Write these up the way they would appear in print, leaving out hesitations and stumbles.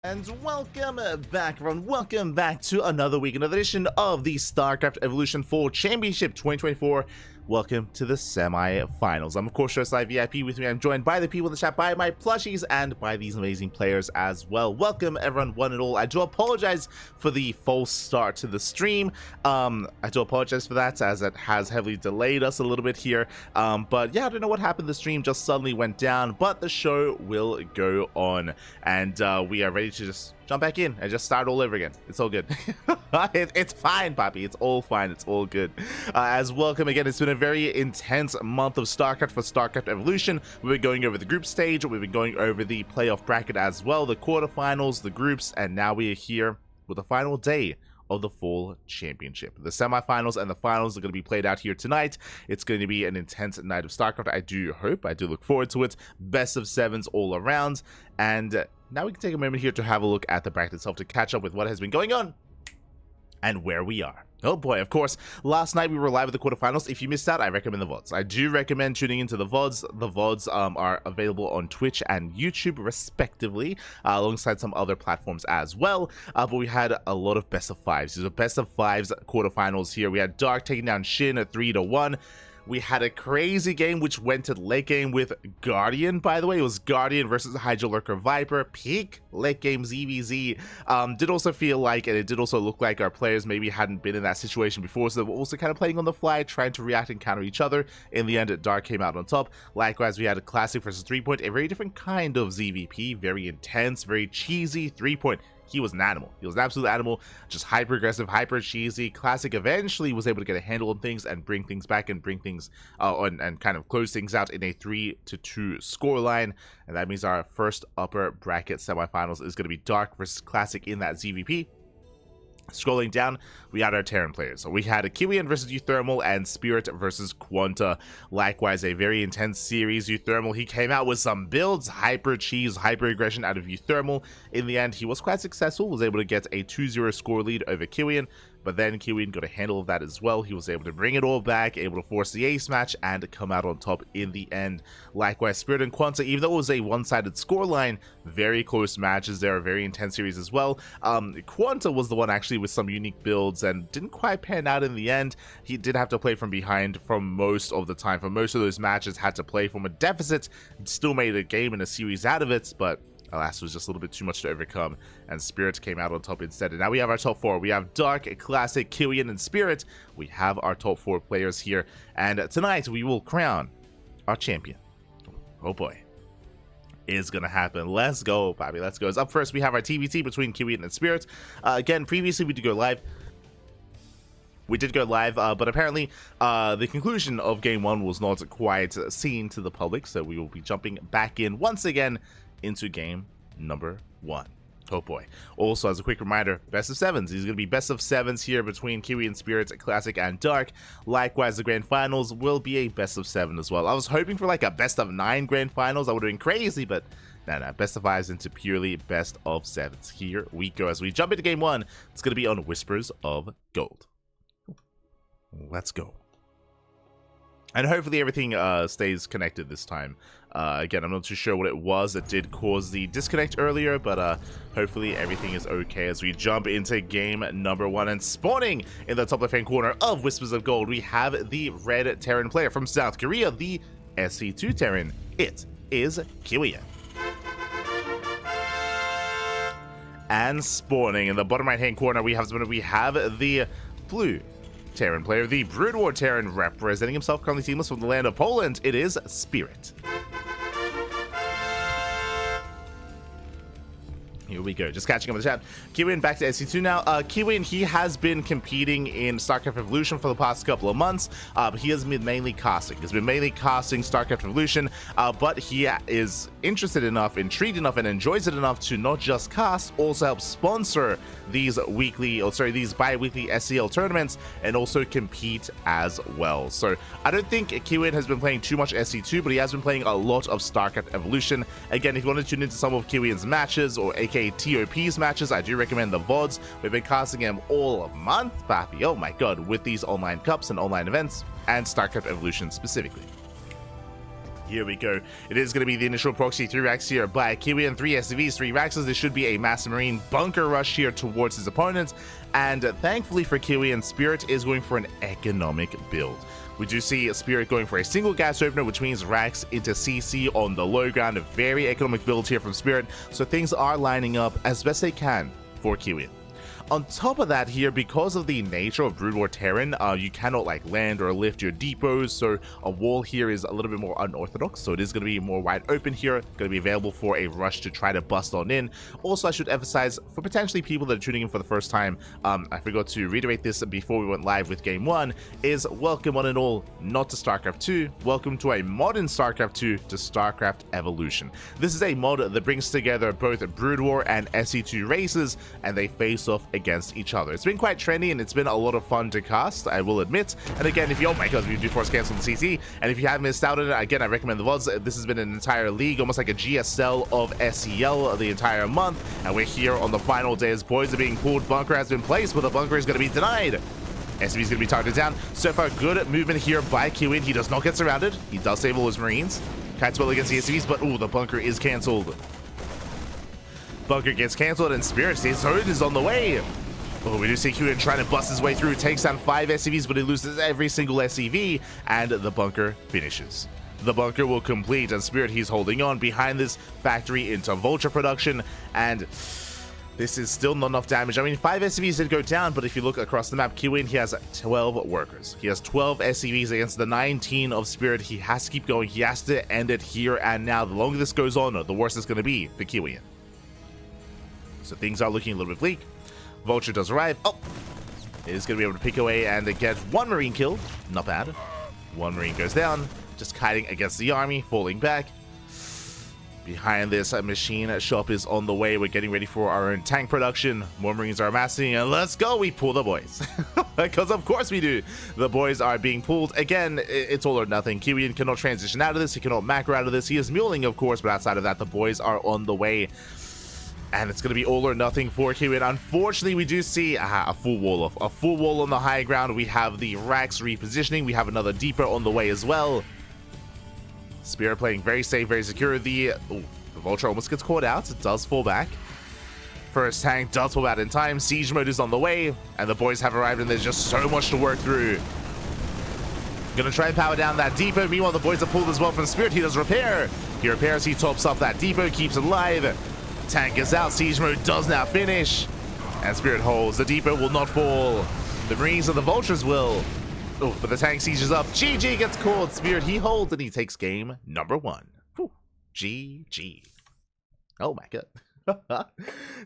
And welcome back, everyone. Welcome back to another week, another edition of the StarCraft Evolution 4 Championship 2024. Welcome to the semi-finals. I'm, of course, Live VIP. With me, I'm joined by the people in the chat, by my plushies, and by these amazing players as well. Welcome, everyone, one and all. I do apologize for the false start to the stream. I do apologize for that, as it has heavily delayed us a little bit here. But yeah, I don't know what happened. The stream just suddenly went down, but the show will go on. And we are ready to just jump back in and just start all over again. It's all good. It's fine, Poppy. It's all fine. It's all good. As welcome again, it's been a very intense month of StarCraft for StarCraft Evolution. We've been going over the group stage. We've been going over the playoff bracket as well, the quarterfinals, the groups, and now we are here with the final day of the fall championship. The semifinals and the finals are going to be played out here tonight. It's going to be an intense night of StarCraft. I do look forward to it. Best of sevens all around. And now we can take a moment here to have a look at the bracket itself to catch up with what has been going on and where we are. Oh boy, of course, last night we were live at the quarterfinals. If you missed out, I recommend the VODs. I do recommend tuning into the VODs. The VODs are available on Twitch and YouTube, respectively, alongside some other platforms as well. But we had a lot of best of fives. These are best of fives quarterfinals here. We had Dark taking down Shin at 3-1. We had a crazy game which went to late game with Guardian, by the way. It was Guardian versus Hydra Lurker Viper. Peak late game ZVZ. Did also feel like, and it did also look like our players maybe hadn't been in that situation before, so they were also kind of playing on the fly, trying to react and counter each other. In the end, Dark came out on top. Likewise, we had a classic versus 3-point, a very different kind of ZVP. Very intense, very cheesy 3-point. He was an animal. He was an absolute animal. Just hyper aggressive, hyper cheesy. Classic eventually was able to get a handle on things and bring things back and bring things and kind of close things out in a 3-2 scoreline. And that means our first upper bracket semifinals is going to be Dark versus Classic in that ZVP. Scrolling down, we had our Terran players. So we had a Kiwian versus Euthermal and Spirit versus Quanta. Likewise, a very intense series. Euthermal, he came out with some builds, hyper cheese, hyper aggression out of Euthermal. In the end, he was quite successful, was able to get a 2-0 score lead over Kiwian. But then Kiwian got a handle of that as well. He was able to bring it all back, able to force the ace match, and come out on top in the end. Likewise, Spirit and Quanta, even though it was a one-sided scoreline, very close matches there, a very intense series as well. Quanta was the one actually with some unique builds and didn't quite pan out in the end. He did have to play from behind for most of the time. For most of those matches, had to play from a deficit. Still made a game and a series out of it, but alas, it was just a little bit too much to overcome, and Spirit came out on top instead. And now we have our top four. We have Dark, Classic, Kiwian, and Spirit. We have our top four players here, and tonight we will crown our champion. Oh boy, it's gonna happen. Let's go, Bobby. Let's go. As up first, we have our TvT between Kiwian and Spirit. Again, previously we did go live. But apparently the conclusion of game one was not quite seen to the public, so we will be jumping back in once again into game number one. Oh boy. Also, as a quick reminder, best of sevens. These are going to be best of sevens here between Kiwian, Spirit, Classic, and Dark. Likewise, the grand finals will be a best of 7 as well. I was hoping for like a best of 9 grand finals. That would have been crazy, but nah, best of 5s into purely best of 7s. Here we go. As we jump into game one, it's going to be on Whispers of Gold. Let's go. And hopefully everything stays connected this time. Again, I'm not too sure what it was that did cause the disconnect earlier, but hopefully everything is okay as we jump into game number one. And spawning in the top left-hand corner of Whispers of Gold, we have the red Terran player from South Korea, the SC2 Terran. It is Kiwian. And spawning in the bottom right-hand corner, we have the blue Terran player, the Brood War Terran, representing himself currently teamless from the land of Poland. It is Spirit. Here we go, just catching up with the chat. Kiwian back to SC2 now. Kiwian, he has been competing in StarCraft Evolution for the past couple of months, but he has been mainly casting. He's been mainly casting StarCraft Evolution, but he is interested enough, intrigued enough, and enjoys it enough to not just cast, also help sponsor these bi-weekly SEL tournaments, and also compete as well. So I don't think Kiwian has been playing too much SC2, but he has been playing a lot of StarCraft Evolution. Again, if you want to tune into some of Kiwian's matches, or aka TOP's matches, I do recommend the VODs. We've been casting him all month, Papi. Oh my god, with these online cups and online events, and StarCraft Evolution specifically. Here we go. It is going to be the initial proxy 3 racks here by Kiwian, 3 SCVs, 3 Raxes. This should be a massive marine bunker rush here towards his opponents. And thankfully for Kiwian, Spirit is going for an economic build. We do see Spirit going for a single gas opener, which means racks into CC on the low ground. A very economic build here from Spirit. So things are lining up as best they can for Kiwian. On top of that here, because of the nature of Brood War Terran, you cannot like land or lift your depots, so a wall here is a little bit more unorthodox, so it is going to be more wide open here, going to be available for a rush to try to bust on in. Also, I should emphasize, for potentially people that are tuning in for the first time, I forgot to reiterate this before we went live with Game 1, is welcome one and all, not to StarCraft 2, welcome to a modern StarCraft 2 to StarCraft Evolution. This is a mod that brings together both Brood War and SE2 races, and they face off against each other. It's been quite trendy and it's been a lot of fun to cast, I will admit. And again, if you, oh my god, we do force cancel the CC, and if you have missed out on it, again, I recommend the VODs. This has been an entire league, almost like a GSL of SEL the entire month, and we're here on the final day as boys are being pulled. Bunker has been placed, but the bunker is going to be denied. SCV is going to be targeted down. So far, good movement here by Kiwian. He does not get surrounded. He does save all his Marines. Kite's well against the SCVs, but ooh, the bunker is cancelled. Bunker gets cancelled, and Spirit stays is on the way. Oh, we do see Kiwian trying to bust his way through, takes down 5 SCVs, but he loses every single SCV, and the bunker finishes. The bunker will complete, and Spirit, he's holding on behind this factory into Vulture production, and this is still not enough damage. I mean, 5 SCVs did go down, but if you look across the map, Kiwian, he has 12 workers. He has 12 SCVs against the 19 of Spirit. He has to keep going. He has to end it here and now. The longer this goes on, the worse it's going to be for Kiwian. So things are looking a little bit bleak. Vulture does arrive. Oh, is going to be able to pick away and get 1 Marine kill. Not bad. 1 Marine goes down. Just kiting against the army, falling back. Behind this, machine shop is on the way. We're getting ready for our own tank production. More Marines are amassing, and let's go. We pull the boys. Because of course we do. The boys are being pulled. Again, it's all or nothing. Kiwian cannot transition out of this. He cannot macro out of this. He is muling, of course, but outside of that, the boys are on the way. And it's going to be all or nothing for Kiwian. Unfortunately, we do see a full wall off. A full wall on the high ground. We have the racks repositioning. We have another depot on the way as well. Spirit playing very safe, very secure. The Vulture almost gets caught out. It does fall back. First tank does fall out in time. Siege mode is on the way. And the boys have arrived, and there's just so much to work through. Gonna try and power down that depot. Meanwhile, the boys are pulled as well from Spirit. He does repair. He repairs. He tops up that depot. Keeps it alive. Tank is out. Siege mode does now finish. And Spirit holds. The depot will not fall. The Marines and the Vultures will. Oh, but the tank sieges up. GG gets caught. Spirit, he holds and he takes game number 1. Whew. GG. Oh my god.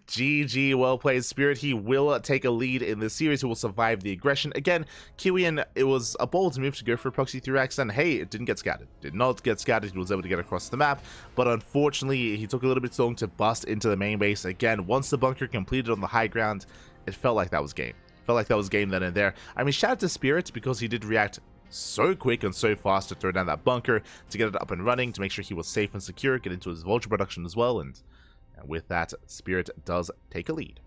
GG, well played, Spirit. He will take a lead in this series. He will survive the aggression. Again, Kiwian, it was a bold move to go for a proxy 3x, and hey, it didn't get scattered. Did not get scattered. He was able to get across the map, but unfortunately, he took a little bit too long to bust into the main base. Again, once the bunker completed on the high ground, it felt like that was game. Felt like that was game then and there. I mean, shout out to Spirit because he did react so quick and so fast to throw down that bunker, to get it up and running, to make sure he was safe and secure, get into his Vulture production as well, and with that, Spirit does take a lead.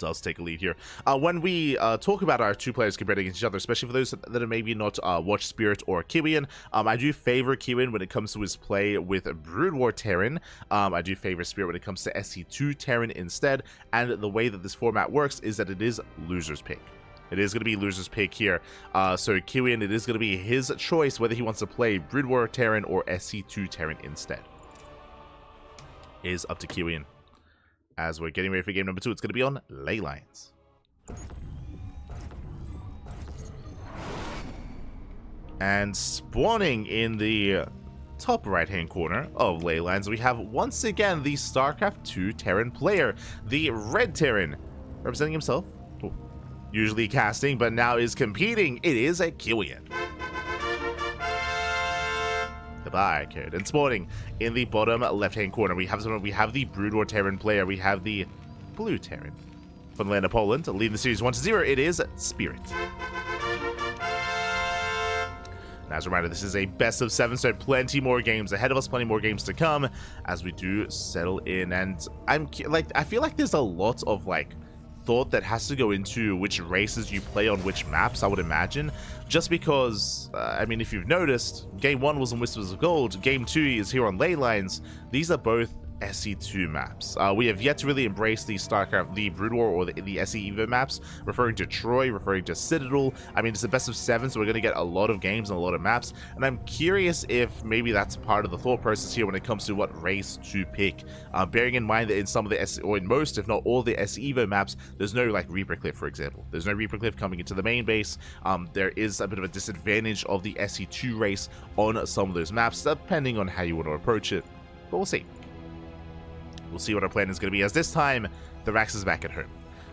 Here. When we talk about our 2 players compared against each other, especially for those that have maybe not watched Spirit or Kiwian, I do favor Kiwian when it comes to his play with Brood War Terran. I do favor Spirit when it comes to SC2 Terran instead, and the way that this format works is that it is loser's pick. It is going to be loser's pick here. So Kiwian, it is going to be his choice whether he wants to play Brood War Terran or SC2 Terran instead. Is up to Kiwian. As we're getting ready for game number 2, it's going to be on Ley Lines. And spawning in the top right-hand corner of Ley Lines, we have once again the StarCraft 2 Terran player, the Red Terran, representing himself. Usually casting, but now is competing. It is a Kiwian. Goodbye, kid. And spawning in the bottom left-hand corner, we have the Brood War Terran player. We have the Blue Terran from the land of Poland, leading the series 1-0. It is Spirit. And as a reminder, this is a best of 7, so plenty more games ahead of us, plenty more games to come as we do settle in. And I feel like there's a lot of thought that has to go into which races you play on which maps, I would imagine. Just because, I mean, if you've noticed, Game 1 was on Whispers of Gold, Game 2 is here on Ley Lines. These are both SE2 maps. We have yet to really embrace the StarCraft, the Brood War, or the SE Evo maps, referring to Troy, referring to Citadel. I mean, it's the best of 7, so we're going to get a lot of games and a lot of maps, and I'm curious if maybe that's part of the thought process here when it comes to what race to pick. Bearing in mind that in some of the SE, or in most, if not all the SE Evo maps, there's no, like, Reaper Cliff, for example. There's no Reaper Cliff coming into the main base. There is a bit of a disadvantage of the SE2 race on some of those maps, depending on how you want to approach it, but we'll see. We'll see what our plan is going to be, as this time, the Rax is back at home.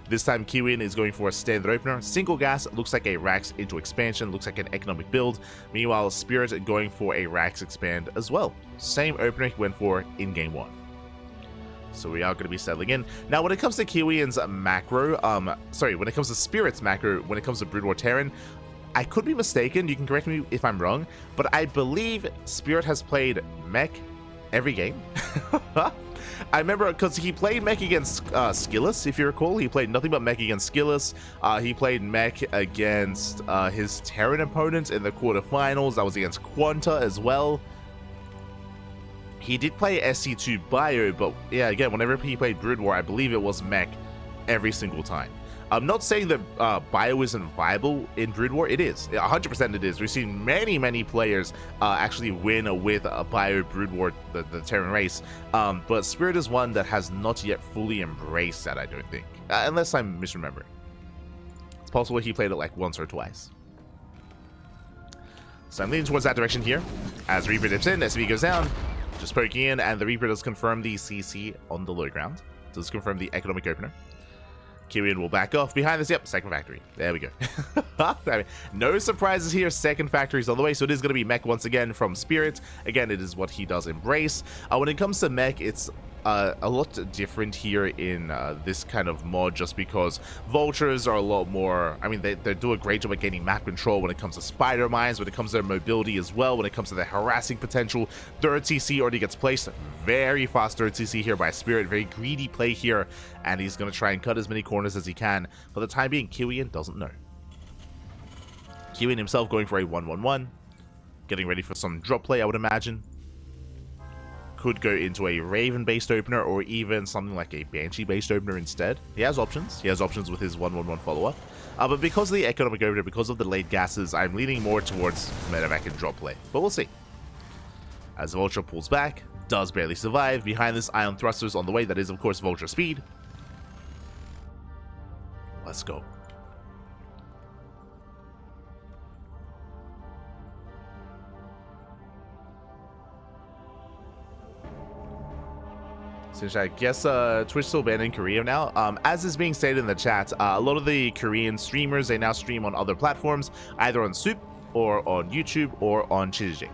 This time, Kiwian is going for a standard opener. Single gas, looks like a Rax into expansion, looks like an economic build. Meanwhile, Spirit going for a Rax expand as well. Same opener he went for in Game 1. So we are going to be settling in. Now, when it comes to Kiwian's macro, when it comes to Spirit's macro, when it comes to Brood War Terran, I could be mistaken, you can correct me if I'm wrong, but I believe Spirit has played mech every game. I remember because he played mech against Skillus, if you recall. He played nothing but mech against Skillus. He played mech against his Terran opponents in the quarterfinals. That was against Quanta as well. He did play SC2 Bio, but yeah, again, whenever he played Brood War, I believe it was mech every single time. I'm not saying that Bio isn't viable in Brood War. It is. 100% it is. We've seen many players actually win with a Bio Brood War, the Terran race. But Spirit is one that has not yet fully embraced that, I don't think. Unless I'm misremembering. It's possible he played it like once or twice. So I'm leaning towards that direction here. As Reaper dips in, SB goes down. Just poking in, and the Reaper does confirm the CC on the low ground. Does confirm the economic opener. Kiwian will back off. Behind this, yep, second factory. There we go. I mean, no surprises here. Second factory is on the way, so it is going to be mech once again from Spirit. Again, it is what he does embrace. When it comes to mech, it's a lot different here in this kind of mod, just because vultures are a lot more, I mean, they do a great job at gaining map control when it comes to spider mines, when it comes to their mobility as well, when it comes to their harassing potential. Third CC already gets placed. Very fast third CC here by Spirit. Very greedy play here, and he's going to try and cut as many corners as he can. For the time being, Kiwian doesn't know. Kiwian himself going for a 1-1-1, getting ready for some drop play, I would imagine. Could go into a Raven-based opener, or even something like a Banshee-based opener instead. He has options. He has options with his 1-1-1 follow-up. But because of the economic opener, because of the late gases, I'm leaning more towards medevac and drop play. But we'll see. As the Vulture pulls back, does barely survive. Behind this, Ion Thrusters on the way. That is, of course, Vulture speed. Let's go. Since I guess Twitch still banned in Korea now. As is being stated in the chat, a lot of the Korean streamers, they now stream on other platforms, either on Soup or on YouTube or on Chijik.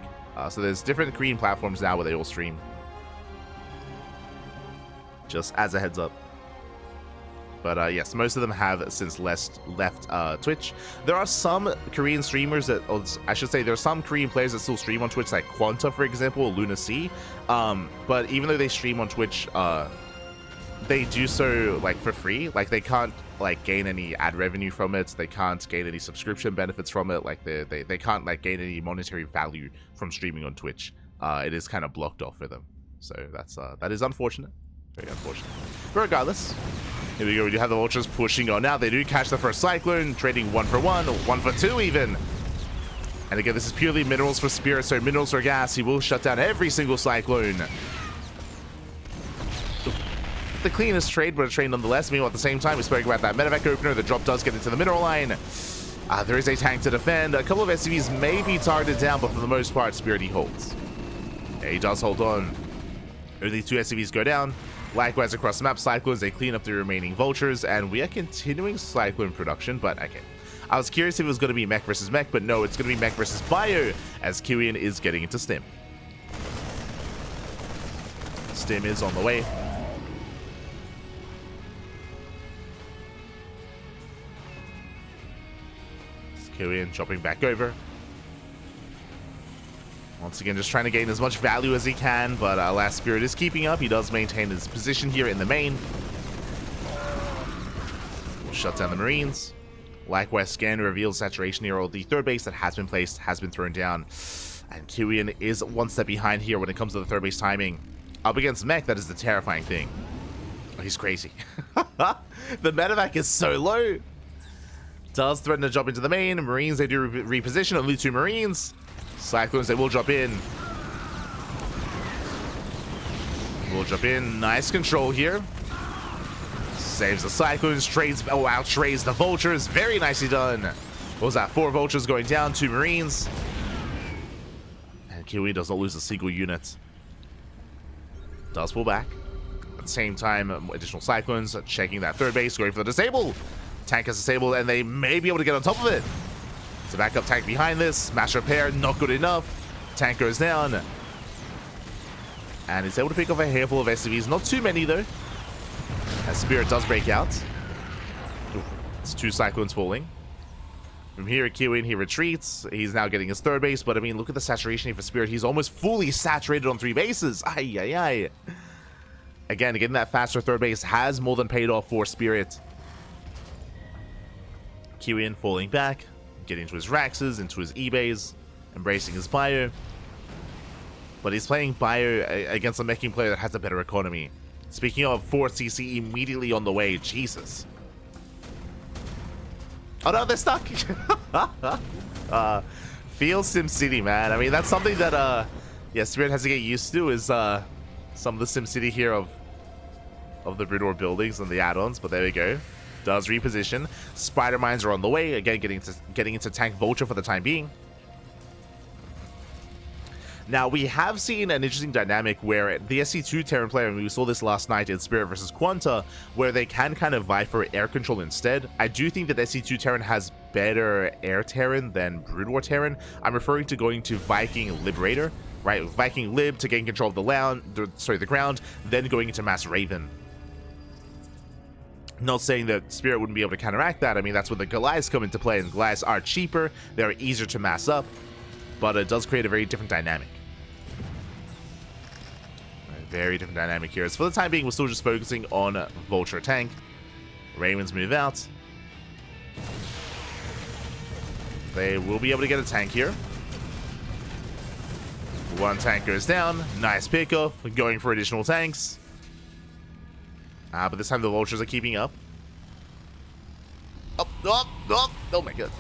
So there's different Korean platforms now where they all stream. Just as a heads up. But yes, most of them have since left Twitch. There are some Korean streamers that, or I should say, there are some Korean players that still stream on Twitch, like Quanta, for example, or Luna C. But even though they stream on Twitch, they do so like for free. Like they can't like gain any ad revenue from it. They can't gain any subscription benefits from it. Like they can't like gain any monetary value from streaming on Twitch. It is kind of blocked off for them. So that is unfortunate. Very unfortunate. But regardless. Here we go, we do have the Vultures pushing on now. They do catch the first Cyclone, trading 1 for 1, or 1 for 2 even. And again, this is purely minerals for Spirit, so minerals for gas. He will shut down every single Cyclone. The cleanest trade, but a trade nonetheless. Meanwhile, at the same time, we spoke about that medevac opener. The drop does get into the mineral line. There is a tank to defend. A couple of SCVs may be targeted down, but for the most part, Spirit he holds. Yeah, he does hold on. Only 2 SCVs go down. Likewise, across the map, Cyclones, they clean up the remaining Vultures, and we are continuing Cyclone production, but okay. I was curious if it was going to be mech versus mech, but no, it's going to be mech versus bio, as Kiwian is getting into Stim. Stim is on the way. Kiwian chopping back over. Once again, just trying to gain as much value as he can, but Last Spirit is keeping up. He does maintain his position here in the main. We'll shut down the Marines. Likewise, scan reveals saturation here, or the third base that has been placed has been thrown down. And Kiwian is one step behind here when it comes to the third base timing. Up against Mech, that is the terrifying thing. Oh, he's crazy. The medevac is so low. Does threaten to jump into the main. Marines, they do reposition. Only 2 Marines. Cyclones, they will drop in. Will jump in. Nice control here. Saves the Cyclones. Trades. Oh, wow. Trades the Vultures. Very nicely done. What was that? 4 Vultures going down. 2 Marines. And Kiwi does not lose a single unit. Does pull back. At the same time, additional Cyclones checking that third base. Going for the disable. Tank is disabled, and they may be able to get on top of it. It's a backup tank behind this. Mass repair, not good enough. Tank goes down. And it's able to pick off a handful of SCVs. Not too many, though. As Spirit does break out. Ooh, it's 2 Cyclones falling. From here, Kiwian, he retreats. He's now getting his third base. But, I mean, look at the saturation here for Spirit. He's almost fully saturated on 3 bases. Ay, ay, ay. Again, getting that faster third base has more than paid off for Spirit. Kiwian falling back, getting into his Raxes, into his eBays, embracing his bio. But he's playing bio against a meching player that has a better economy. Speaking of 4 CC immediately on the way, Jesus. Oh no, they're stuck! Feel SimCity, man. I mean, that's something that, yeah, Spirit has to get used to, is some of the SimCity here of the Brood buildings and the add-ons, but there we go. Does reposition. Spider Mines are on the way. Again, getting into Tank Vulture for the time being. Now, we have seen an interesting dynamic where the SC2 Terran player, and we saw this last night in Spirit versus Quanta, where they can kind of vie for air control instead. I do think that SC2 Terran has better air Terran than Brood War Terran. I'm referring to going to Viking Liberator, right? Viking Lib to gain control of the ground, then going into Mass Raven. Not saying that Spirit wouldn't be able to counteract that. I mean, that's where the Goliaths come into play, and Goliaths are cheaper. They're easier to mass up, but it does create a very different dynamic. A very different dynamic here. So for the time being, we're still just focusing on Vulture tank. Ravens move out. They will be able to get a tank here. 1 tank goes down. Nice pickoff. Going for additional tanks. But this time the Vultures are keeping up. Oh my god.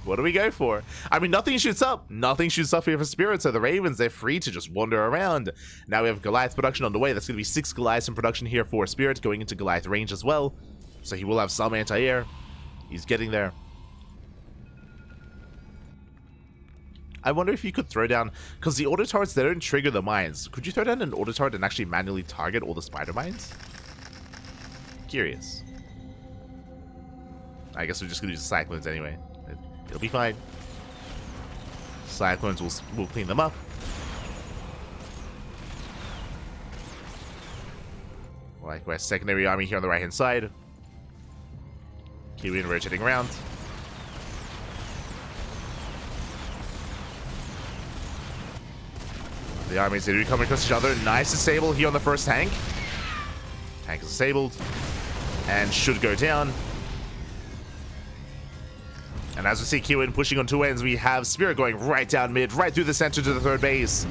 What do we go for? I mean, nothing shoots up. Nothing shoots up here for Spirit, so the Ravens, they're free to just wander around. Now we have Goliath production on the way. That's going to be 6 Goliaths in production here for Spirit, going into Goliath range as well. So he will have some anti-air. He's getting there. I wonder if you could throw down, because the auto turrets, they don't trigger the mines. Could you throw down an auto turret and actually manually target all the spider mines? Curious. I guess we're just going to use the Cyclones anyway. It'll be fine. Cyclones will clean them up. Likewise, secondary army here on the right hand side. Kiwian rotating around. The armies, they do come across each other. Nice disable here on the first tank. Tank is disabled. And should go down. And as we see Kiwian pushing on 2 ends, we have Spirit going right down mid, right through the center to the third base.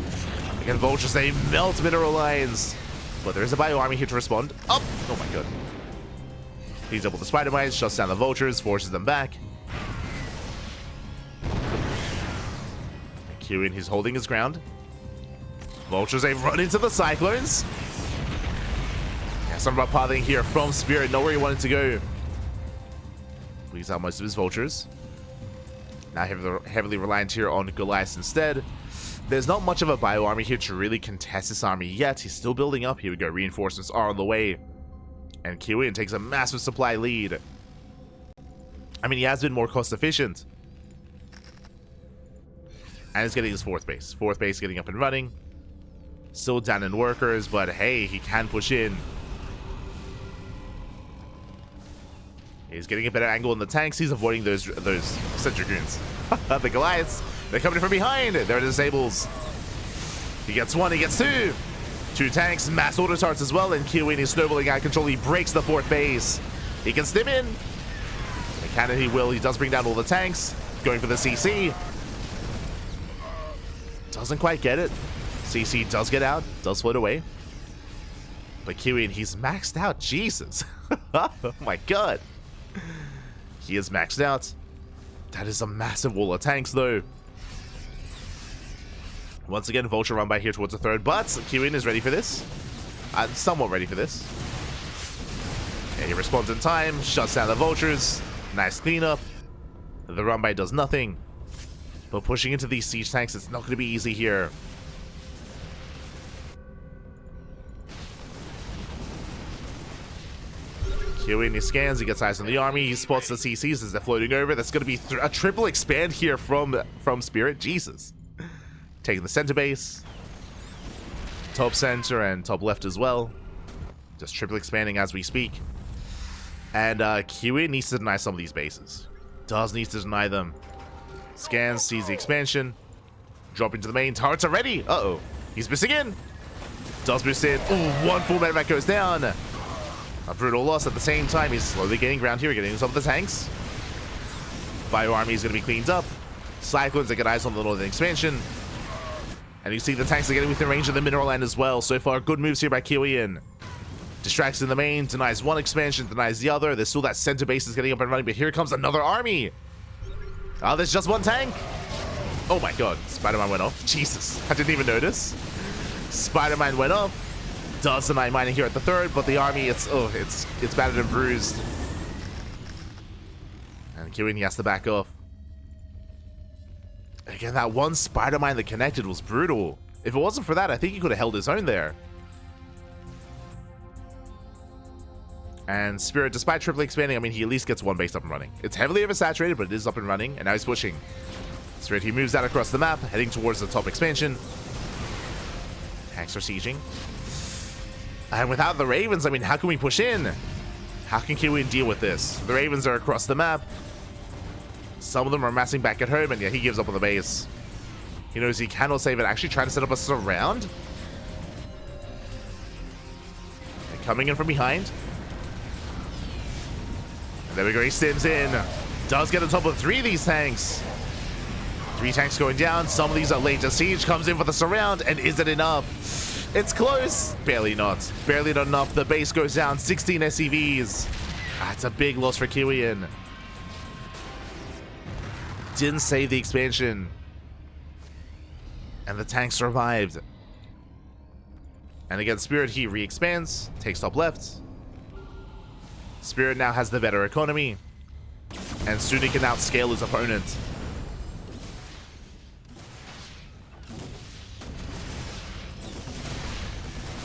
Again, Vultures, they melt mineral lines. But there is a bio army here to respond. Oh my god. He's able to spider mines, shuts down the Vultures, forces them back. Kiwian, he's holding his ground. Vultures, they run into the Cyclones. Yeah, some rough pathing here from Spirit. Not where he wanted to go. Bleeds out most of his Vultures. Now heavily reliant here on Goliath instead. There's not much of a bio army here to really contest this army yet. He's still building up. Here we go. Reinforcements are on the way. And Kiwian takes a massive supply lead. I mean, he has been more cost efficient. And he's getting his 4th base. 4th base getting up and running. Still down in workers, but hey, he can push in. He's getting a better angle on the tanks. He's avoiding those sentry goons. The Goliaths, they're coming from behind. They're disables. He gets 1, he gets 2. 2 tanks, mass auto turrets as well, and Kiwian is snowballing out of control. He breaks the 4th base. He can stim in. The cannon he will. He does bring down all the tanks. Going for the CC. Doesn't quite get it. CC does get out. Does float away. But Kiwian, he's maxed out. Jesus. Oh my god. He is maxed out. That is a massive wall of tanks, though. Once again, Vulture run by here towards the third, but Kiwian is ready for this. Somewhat ready for this. Yeah, he responds in time, shuts down the Vultures. Nice cleanup. The run by does nothing. But pushing into these siege tanks, it's not going to be easy here. Kiwian, he scans, he gets eyes on the army, he spots the CCs as they're floating over. That's going to be a triple expand here from Spirit. Jesus. Taking the center base, top center, and top left as well. Just triple expanding as we speak. And Kiwian needs to deny some of these bases. Does need to deny them. Scans, sees the expansion. Drop into the main. Turrets are ready. Uh-oh. He's missing in. Does boost in. Oh, one full medevac goes down. A brutal loss at the same time. He's slowly getting ground here, getting some of the tanks. Bio army is going to be cleaned up. Cyclones, they get eyes on the northern expansion. And you see the tanks are getting within range of the mineral land as well. So far, good moves here by Kiwian. Distracts in the main, denies one expansion, denies the other. There's still that center base is getting up and running, but here comes another army. Oh, there's just one tank. Oh my god, Spider-Man went off. Jesus, I didn't even notice. Spider-Man went off. Does deny mining here at the third, but the army, it's battered and bruised. And Kiwian, he has to back off. Again, that one Spider-Man that connected was brutal. If it wasn't for that, I think he could have held his own there. And Spirit, despite triple expanding, I mean, he at least gets one base up and running. It's heavily oversaturated, but it is up and running, and now he's pushing. Spirit, he moves out across the map, heading towards the top expansion. Tanks are sieging. And without the Ravens, I mean, how can we push in? How can Kiwian deal with this? The Ravens are across the map. Some of them are massing back at home, and yeah, he gives up on the base. He knows he cannot save it. Actually trying to set up a surround. And coming in from behind. And there we go, he stims in. Does get on top of 3 of these tanks. 3 tanks going down. Some of these are late to siege. Comes in for the surround, and is it enough? It's close. Barely not. Barely not enough. The base goes down. 16 SCVs. That's a big loss for Kiwian. Didn't save the expansion. And the tank survived. And again, Spirit, he re-expands. Takes top left. Spirit now has the better economy. And soon he can outscale his opponent.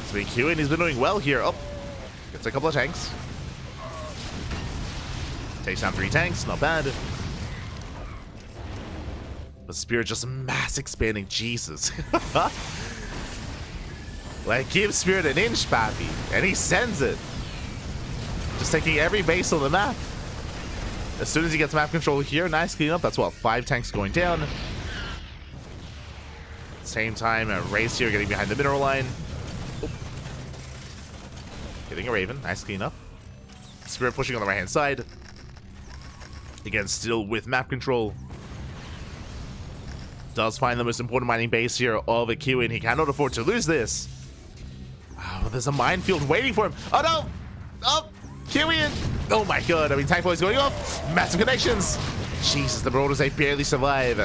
So Kiwian, he's been doing well here. Oh, gets a couple of tanks. Takes down 3 tanks, not bad. But Spirit just mass expanding, Jesus. Like, give Spirit an inch, papi, and he sends it. Just taking every base on the map. As soon as he gets map control here, nice cleanup. That's what, 5 tanks going down. Same time, Race here getting behind the mineral line. Oh. Getting a Raven, nice cleanup. Spirit pushing on the right-hand side. Again, still with map control. Does find the most important mining base here of a Kiwian. He cannot afford to lose this. Oh, there's a minefield waiting for him. Oh no! Oh, Kiwian! Oh my god, I mean, tank boy's going off. Massive connections. Jesus, the Marauders, they barely survive.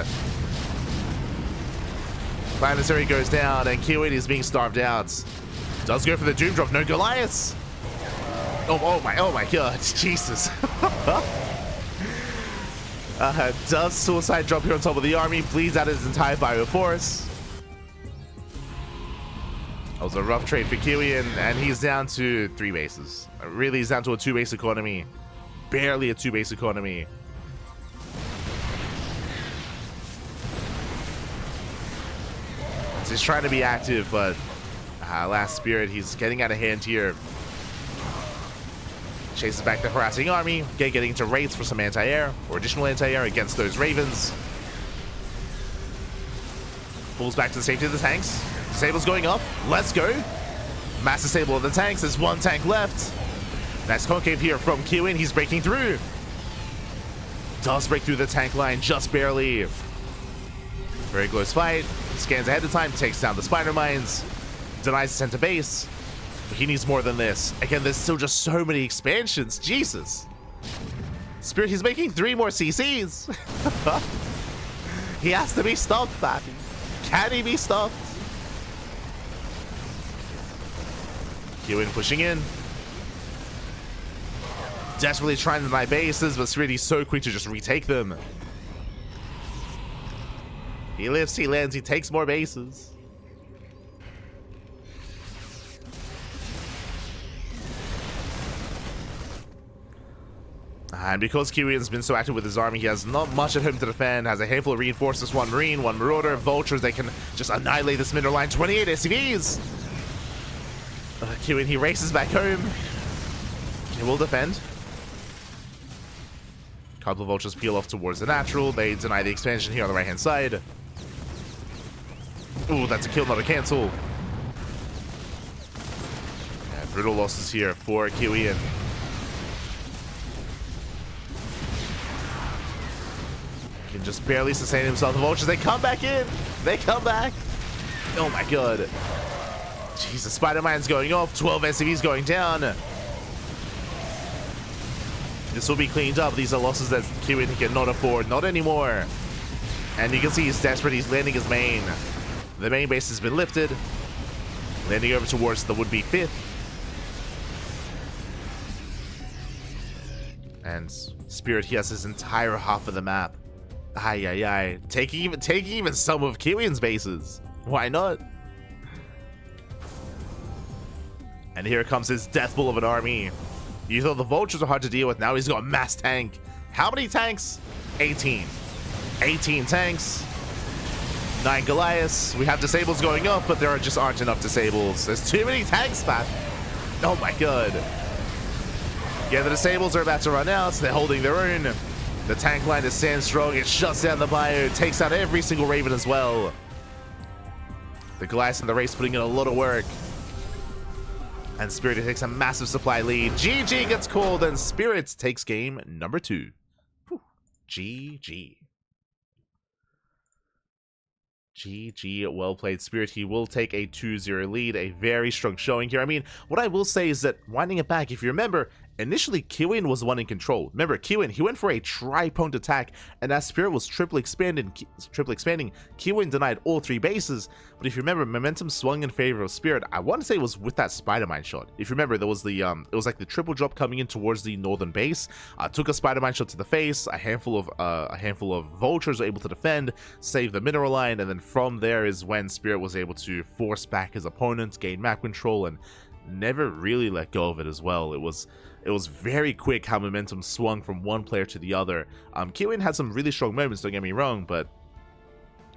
Planetary goes down, and Kiwian is being starved out. Does go for the Doom Drop, no Goliaths. Oh my god, Jesus. Does Suicide Drop here on top of the army, bleeds out his entire bio force. That was a rough trade for Kiwian, and he's down to 3 bases. Really, he's down to a 2-base economy. Barely a 2-base economy. So he's trying to be active, but last Spirit, he's getting out of hand here. Chases back the harassing army, getting into raids for some anti-air, or additional anti-air against those Ravens. Pulls back to the safety of the tanks. Disable's going off. Let's go. Mass disable of the tanks. There's 1 tank left. Nice concave here from Kiwian. He's breaking through. Does break through the tank line, just barely. Very close fight. Scans ahead of time, takes down the spider mines. Denies the center base. But he needs more than this. Again, there's still just so many expansions. Jesus. Spirit, he's making 3 more CCs. He has to be stopped, Pappy. Can he be stopped? Kiwian pushing in. Desperately trying to deny bases, but Spirit, he's so quick to just retake them. He lifts, he lands, he takes more bases. And because Kiwian's been so active with his army, he has not much at home to defend, has a handful of reinforcements, 1 Marine, 1 Marauder, Vultures. They can just annihilate this middle line. 28 SCVs! Kiwian, he races back home. He will defend. Couple of Vultures peel off towards the natural. They deny the expansion here on the right-hand side. Ooh, that's a kill, not a cancel. Yeah, brutal losses here for Kiwian. Can just barely sustain himself. The Vultures, they come back in. They come back. Oh my god. Jesus, Spider-Man's going off. 12 SCVs going down. This will be cleaned up. These are losses that Kiwian cannot afford. Not anymore. And you can see he's desperate. He's landing his main. The main base has been lifted. Landing over towards the would-be 5th. And Spirit, he has his entire half of the map. Ay, ay, ay. Taking even some of Kiwian's bases. Why not? And here comes his death bull of an army. You thought the Vultures are hard to deal with. Now he's got a mass tank. How many tanks? 18. 18 tanks. 9 Goliaths. We have disables going up, but there just aren't enough disables. There's too many tanks, man. Oh my god. Yeah, the disables are about to run out. They're holding their own. The tank line is stand strong. It shuts down the bio. Takes out every single Raven as well. The Goliaths in the race putting in a lot of work. And Spirit takes a massive supply lead. GG gets called, and Spirit takes game number 2. Whew. GG. GG, well played, Spirit. He will take a 2-0 lead, a very strong showing here. I mean, what I will say is that, winding it back, if you remember, initially Kiwian was the one in control. Remember, Kiwian, he went for a tri-pronged attack, and as Spirit was triple expanding, Kiwian denied all 3 bases. But if you remember, momentum swung in favor of Spirit. I want to say it was with that Spider-Mine shot. If you remember, there was the it was like the triple drop coming in towards the northern base. Took a Spider-Mine shot to the face. A handful of Vultures were able to defend, save the mineral line, and then from there is when Spirit was able to force back his opponent, gain map control, and never really let go of it as well. It was very quick how momentum swung from one player to the other. Kiwian had some really strong moments, don't get me wrong, but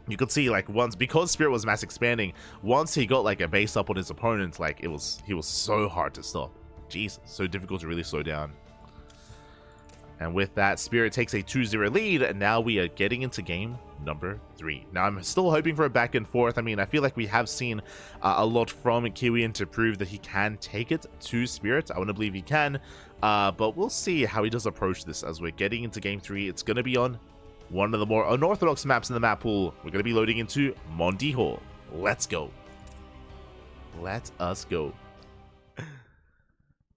you could see, like, because Spirit was mass expanding, once he got like a base up on his opponent, like he was so hard to stop. Jesus, so difficult to really slow down. And with that, Spirit takes a 2-0 lead, and now we are getting into game number 3. Now, I'm still hoping for a back and forth. I mean, I feel like we have seen a lot from Kiwian to prove that he can take it to Spirit. I want to believe he can, but we'll see how he does approach this as we're getting into game 3. It's going to be on one of the more unorthodox maps in the map pool. We're going to be loading into Monty Hall. Let's go. Let us go.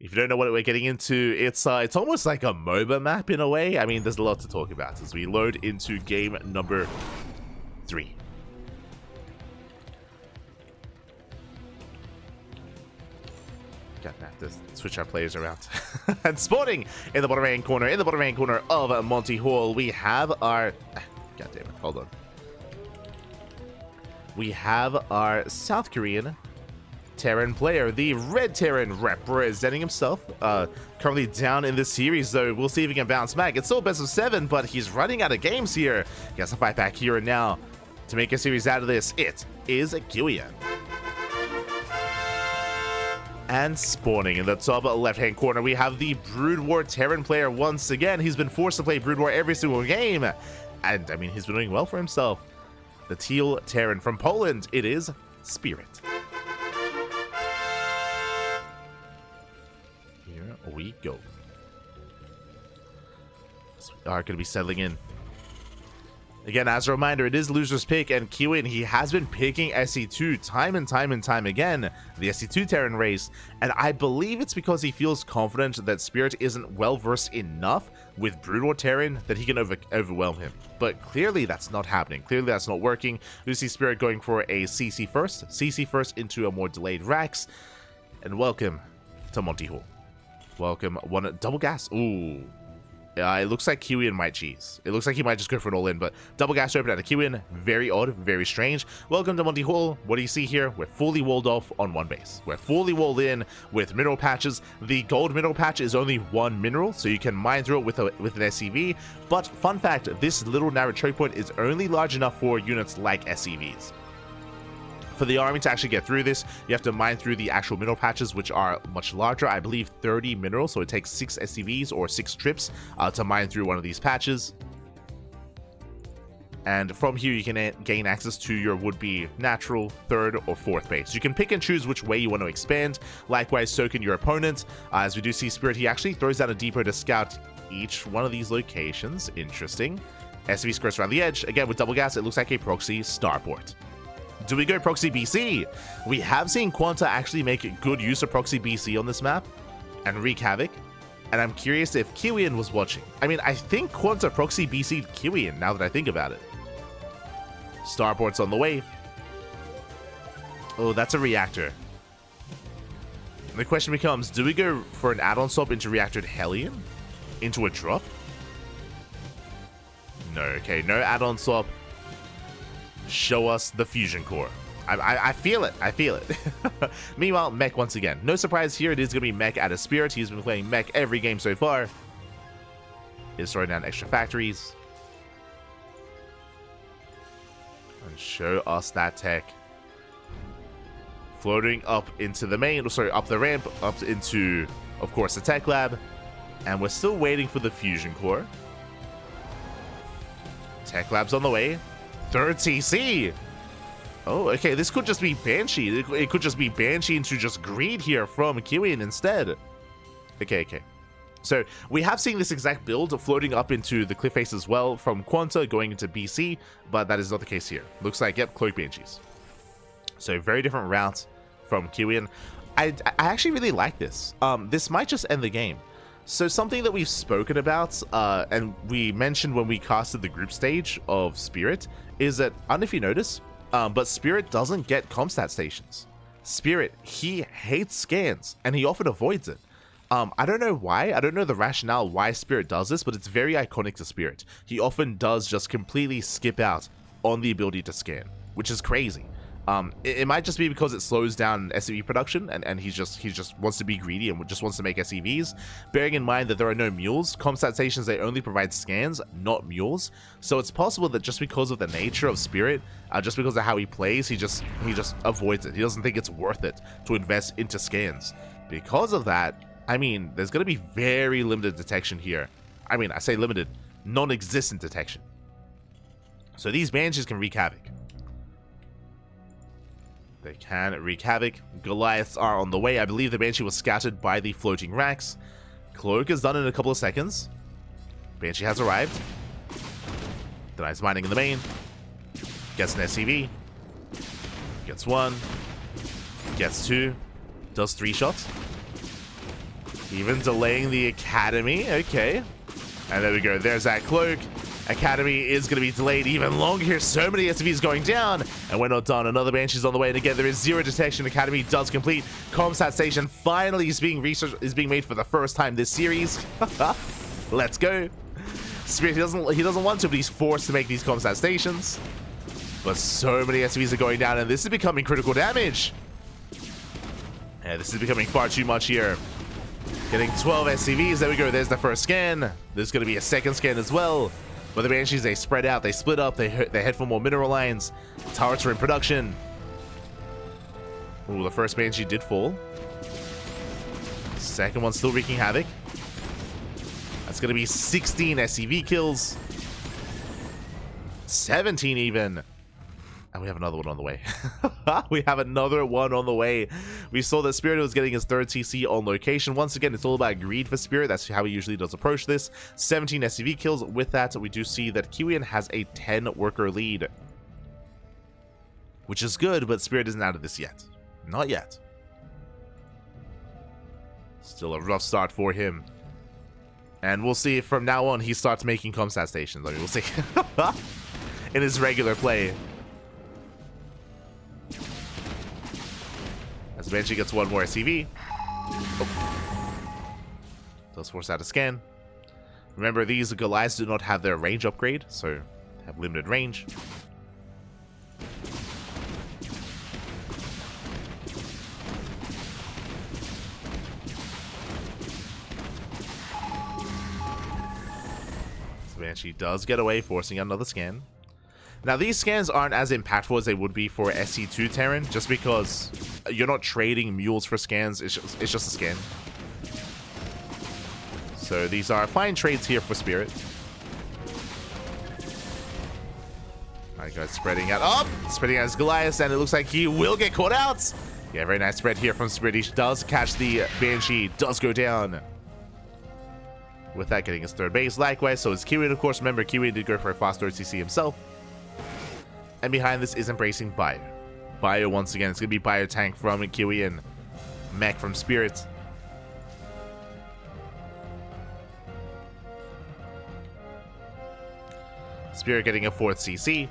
If you don't know what we're getting into, it's almost like a MOBA map in a way. I mean, there's a lot to talk about as we load into game number 3. Gonna have to switch our players around. And spawning in the bottom right corner, of Monty Hall, we have our... God damn it, hold on. We have our South Korean Terran player, the Red Terran representing himself. Currently down in this series, though. We'll see if he can bounce back. It's still best of 7, but he's running out of games here. He has to fight back here and now to make a series out of this. It is Kiwian. And spawning in the top left-hand corner, we have the Brood War Terran player once again. He's been forced to play Brood War every single game. And, I mean, he's been doing well for himself. The Teal Terran from Poland, it is Spirit. Here we go. So we are going to be settling in. Again, as a reminder, it is loser's pick, and Kiwian, he has been picking SE2 time and time again, the SE2 Terran race, and I believe it's because he feels confident that Spirit isn't well-versed enough with Brutal Terran that he can overwhelm him. But clearly that's not happening. Clearly that's not working. We see Spirit going for a CC first into a more delayed Rax, and welcome to Monty Hall. Welcome, one double gas. Ooh. It looks like Kiwian might cheese. It looks like he might just go for an all-in, but double gas open out of Kiwian. Very odd, very strange. Welcome to Monty Hall. What do you see here? We're fully walled off on one base. We're fully walled in with mineral patches. The gold mineral patch is only one mineral, so you can mine through it with an SEV. But fun fact, this little narrow choke point is only large enough for units like SEVs. For the army to actually get through this, you have to mine through the actual mineral patches, which are much larger. I believe 30 minerals, so it takes 6 SCVs or 6 trips to mine through one of these patches. And from here, you can gain access to your would-be natural 3rd or 4th base. You can pick and choose which way you want to expand. Likewise, so can your opponent. As we do see Spirit, he actually throws out a depot to scout each one of these locations. Interesting. SCV skirts around the edge. Again, with double gas, it looks like a proxy starport. Do we go proxy BC? We have seen Quanta actually make good use of proxy BC on this map and wreak havoc, and I'm curious if Kiwian was watching. I mean, I think Quanta proxy BC'd Kiwian now that I think about it. Starport's on the way. Oh, that's a reactor. The question becomes, do we go for an add-on swap into reactor Hellion? Into a drop? No, okay, no add-on swap. Show us the fusion core. I feel it. I feel it. Meanwhile, Mech once again. No surprise here. It is going to be Mech out of Spirit. He's been playing Mech every game so far. He's throwing down extra factories. And show us that tech. Floating up into the main, sorry, up the ramp, up into, of course, the tech lab. And we're still waiting for the fusion core. Tech lab's on the way. 3rd CC. Oh, okay. This could just be Banshee. It could just be Banshee into just greed here from Kiwian instead. Okay. So we have seen this exact build floating up into the cliff face as well from Quanta going into BC, but that is not the case here. Looks like, yep, Cloak Banshees. So very different route from Kiwian. I actually really like this. This might just end the game. So something that we've spoken about, and we mentioned when we casted the group stage of Spirit, is that, I don't know if you notice, but Spirit doesn't get comstat stations. Spirit, he hates scans, and he often avoids it. I don't know why, I don't know the rationale why Spirit does this, but it's very iconic to Spirit. He often does just completely skip out on the ability to scan, which is crazy. It might just be because it slows down SEV production, and he just wants to be greedy and just wants to make SEVs. Bearing in mind that there are no mules, comstat stations, they only provide scans, not mules. So it's possible that just because of the nature of Spirit, just because of how he plays, he just avoids it. He doesn't think it's worth it to invest into scans. Because of that, I mean, there's going to be very limited detection here. I mean, I say limited, non-existent detection. So these Banshees can wreak havoc. They can wreak havoc. Goliaths are on the way. I believe the Banshee was scouted by the floating racks. Cloak is done in a couple of seconds. Banshee has arrived. Denies mining in the main. Gets an SCV. Gets 1. Gets 2. Does 3 shots. Even delaying the Academy. Okay. And there we go. There's that Cloak. Academy is going to be delayed even longer here. So many SCVs going down, and we're not done. Another Banshee's on the way, and again, there is 0 detection. Academy does complete. Comsat station finally is being made for the first time this series. Let's go. Spirit, he doesn't want to, but he's forced to make these Comsat stations. But so many SCVs are going down, and this is becoming critical damage. Yeah, this is becoming far too much here. Getting 12 SCVs. There we go. There's the first scan. There's going to be a second scan as well. But the Banshees, they spread out, they split up, they head for more mineral lines. Turrets are in production. Ooh, the first Banshee did fall. Second one still wreaking havoc. That's going to be 16 SCV kills. 17 even. And we have another one on the way. We have another one on the way. We saw that Spirit was getting his 3rd TC on location. Once again, it's all about greed for Spirit. That's how he usually does approach this. 17 SCV kills. With that, we do see that Kiwian has a 10 worker lead, which is good, but Spirit isn't out of this yet. Not yet. Still a rough start for him. And we'll see if from now on he starts making comstat stations. I mean, we'll see. In his regular play. As Banshee gets 1 more SCV. Oh. Does force out a scan. Remember, these Goliaths do not have their range upgrade, so have limited range. Banshee does get away, forcing another scan. Now, these scans aren't as impactful as they would be for SC2 Terran, just because you're not trading mules for scans. It's just a scan. So these are fine trades here for Spirit. Alright, guys, spreading out. Oh! Spreading out his Goliath, and it looks like he will get caught out. Yeah, very nice spread here from Spirit. He does catch the Banshee, does go down. With that, getting his 3rd base. Likewise, so is Kiwian, of course. Remember, Kiwian did go for a fast 3rd CC himself. And behind this is embracing Bio. Bio, once again, it's going to be Bio tank from Kiwian. Mech from Spirit. Spirit getting a 4th CC.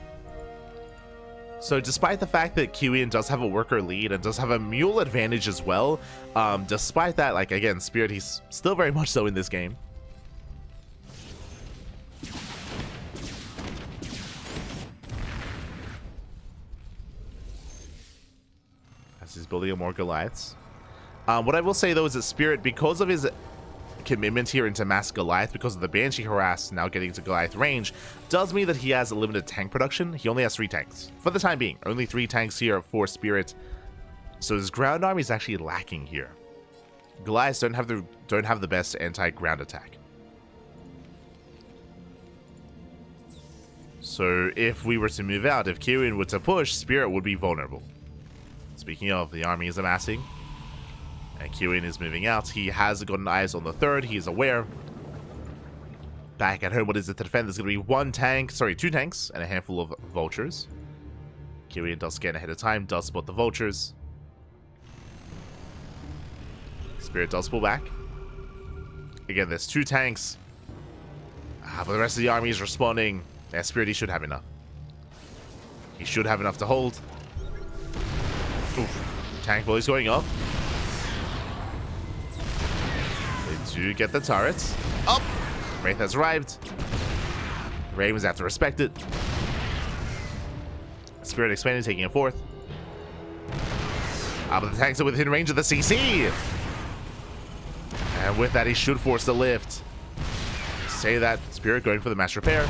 So despite the fact that Kiwian does have a worker lead and does have a mule advantage as well, despite that, like, again, Spirit, he's still very much so in this game. He's building up more Goliaths. What I will say, though, is that Spirit, because of his commitment here into mass Goliath, because of the Banshee harass now getting to Goliath range, does mean that he has a limited tank production. He only has 3 tanks. For the time being, only 3 tanks here for Spirit. So his ground army is actually lacking here. Goliaths don't have the best anti-ground attack. So if we were to move out, if Kiwian were to push, Spirit would be vulnerable. Speaking of, the army is amassing. And Kiwian is moving out. He has gotten eyes on the 3rd. He is aware. Back at home, what is it to defend? There's going to be 2 tanks and a handful of vultures. Kiwian does scan ahead of time, does spot the vultures. Spirit does pull back. Again, there's 2 tanks. But the rest of the army is responding. Yeah, Spirit, he should have enough. He should have enough to hold. Oof. Tank bullies going up. They do get the turrets. Up! Wraith has arrived. Ravens have to respect it. Spirit expanding, taking a 4th. But the tanks are within range of the CC. And with that, he should force the lift. Say that, Spirit going for the mass repair.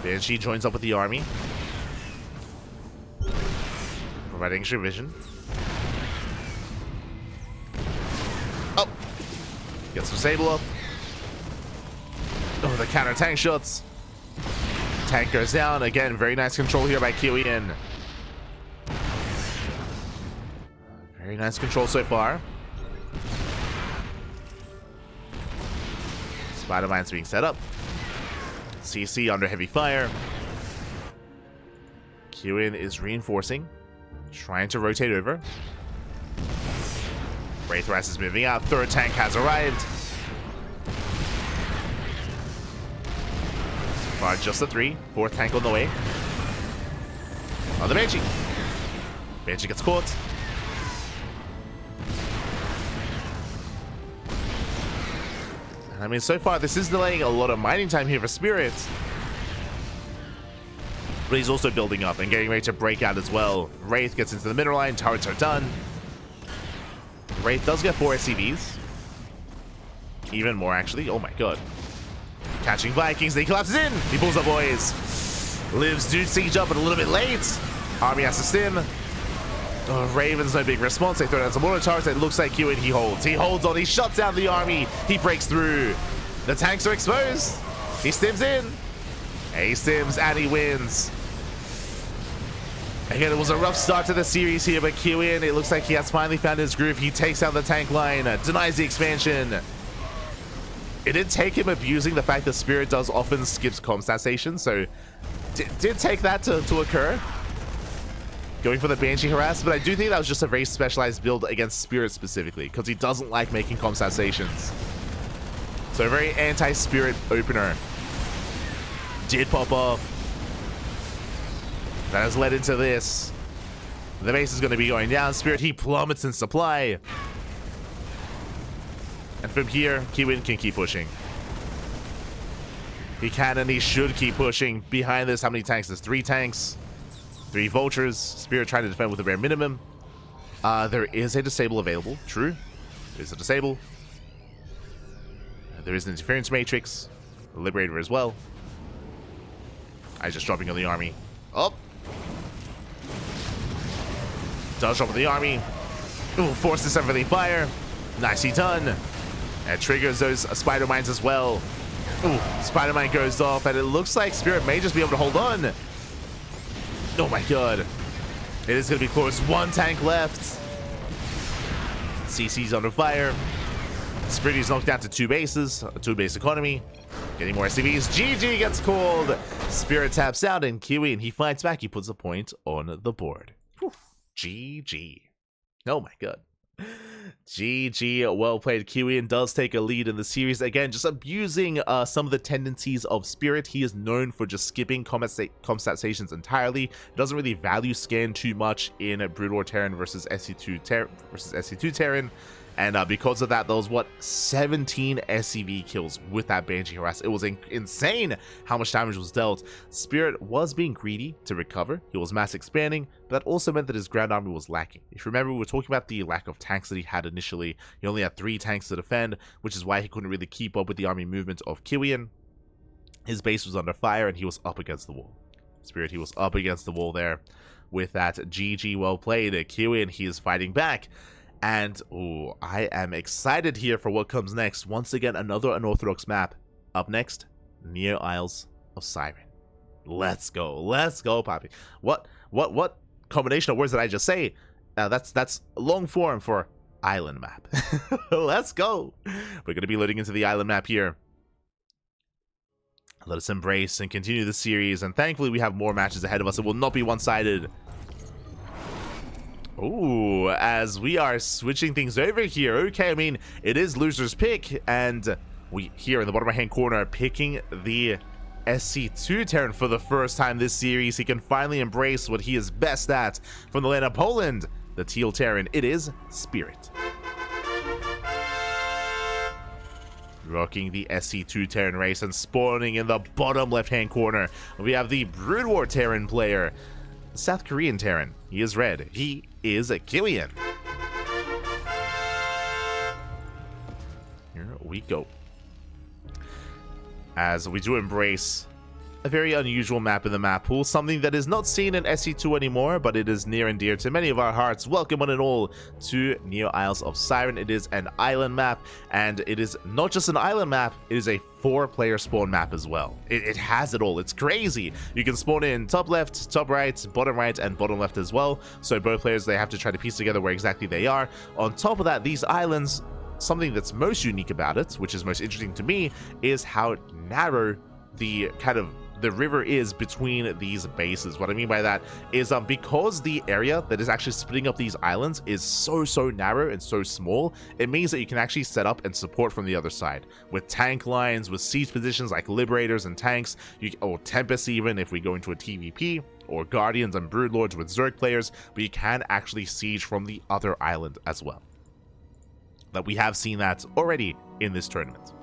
Banshee joins up with the army, providing extra vision. Oh! Gets some Sable up. Oh, the counter tank shots. Tank goes down. Again, very nice control here by Kiwian. Very nice control so far. Spider-Mine's being set up. CC under heavy fire. Kiwian is reinforcing, trying to rotate over. Wraithras is moving out. 3rd tank has arrived. Just the 3. 4th tank on the way. On the Banshee. Banshee gets caught. I mean, so far, this is delaying a lot of mining time here for Spirit. But he's also building up and getting ready to break out as well. Wraith gets into the middle line. Turrets are done. Wraith does get 4 SCVs. Even more, actually. Oh my god. Catching Vikings. He collapses in. He pulls up, boys. Lives do siege up, but a little bit late. Army has to stim. Oh, Ravens, no big response. They throw down some mortar turrets. It looks like Kiwian, he holds. He holds on. He shuts down the army. He breaks through. The tanks are exposed. He stims in. He stims and he wins. Again, it was a rough start to the series here, but Kiwian, it looks like he has finally found his groove. He takes out the tank line, denies the expansion. It did take him abusing the fact that Spirit does often skips comstat stations, so did take that to occur. Going for the Banshee harass, but I do think that was just a very specialized build against Spirit specifically, because he doesn't like making comstat stations. So a very anti-Spirit opener did pop off. That has led into this. The base is going to be going down. Spirit, he plummets in supply. And from here, Kiwian can keep pushing. He can and he should keep pushing. Behind this, how many tanks? There's 3 tanks. 3 vultures. Spirit trying to defend with a bare minimum. There is a disable available. True. There's a disable. There is an interference matrix. A liberator as well. I just dropping on the army. Oh. Does drop on the army. Ooh, forces some friendly fire. Nicely done. And triggers those spider mines as well. Ooh, spider mine goes off, and it looks like Spirit may just be able to hold on. Oh my god. It is going to be close. 1 tank left. CC's under fire. Spirit is knocked down to 2 bases. A 2-base economy. Getting more SCVs. GG gets called. Spirit taps out, and Kiwian, he fights back. He puts a point on the board. Whew. GG. Oh my god. GG. Well played. Kiwian does take a lead in the series. Again, just abusing some of the tendencies of Spirit. He is known for just skipping comstat stations entirely. Doesn't really value scan too much in Brood War Terran versus SC2 Terran. And because of that, there was, 17 SCV kills with that Banshee harass. It was insane how much damage was dealt. Spirit was being greedy to recover. He was mass expanding, but that also meant that his ground army was lacking. If you remember, we were talking about the lack of tanks that he had initially. He only had 3 tanks to defend, which is why he couldn't really keep up with the army movement of Kiwian. His base was under fire, and he was up against the wall. Spirit, he was up against the wall there with that. GG, well played. Kiwian, he is fighting back. And, oh, I am excited here for what comes next. Once again, another unorthodox map. Up next, Neo Isles of Siren. Let's go. Let's go, Poppy. What combination of words did I just say? That's long form for island map. Let's go. We're going to be loading into the island map here. Let us embrace and continue the series. And thankfully, we have more matches ahead of us. It will not be one-sided. Ooh, as we are switching things over here. Okay, I mean, it is loser's pick, and we here in the bottom right-hand corner picking the SC2 Terran for the first time this series. He can finally embrace what he is best at from the land of Poland, the Teal Terran. It is Spirit. Rocking the SC2 Terran race and spawning in the bottom left-hand corner. We have the Brood War Terran player, South Korean Terran. He is red. He is a Kiwian. Here we go. As we do embrace a very unusual map in the map pool, something that is not seen in SC2 anymore, but it is near and dear to many of our hearts. Welcome one and all to Neo Isles of Siren. It is an island map, and it is not just an island map, it is a 4-player spawn map as well. It has it all. It's crazy. You can spawn in top left, top right, and bottom left as well, so both players, they have to try to piece together where exactly they are. On top of that, these islands, something that's most unique about it, which is most interesting to me, is how narrow the the river is between these bases. What I mean by that is because the area that is actually splitting up these islands is so narrow and so small, it means that you can actually set up and support from the other side with tank lines, with siege positions like liberators and tanks, or Tempest even if we go into a TvP, or Guardians and Broodlords with Zerg players, but you can actually siege from the other island as well. That we have seen that already in this tournament.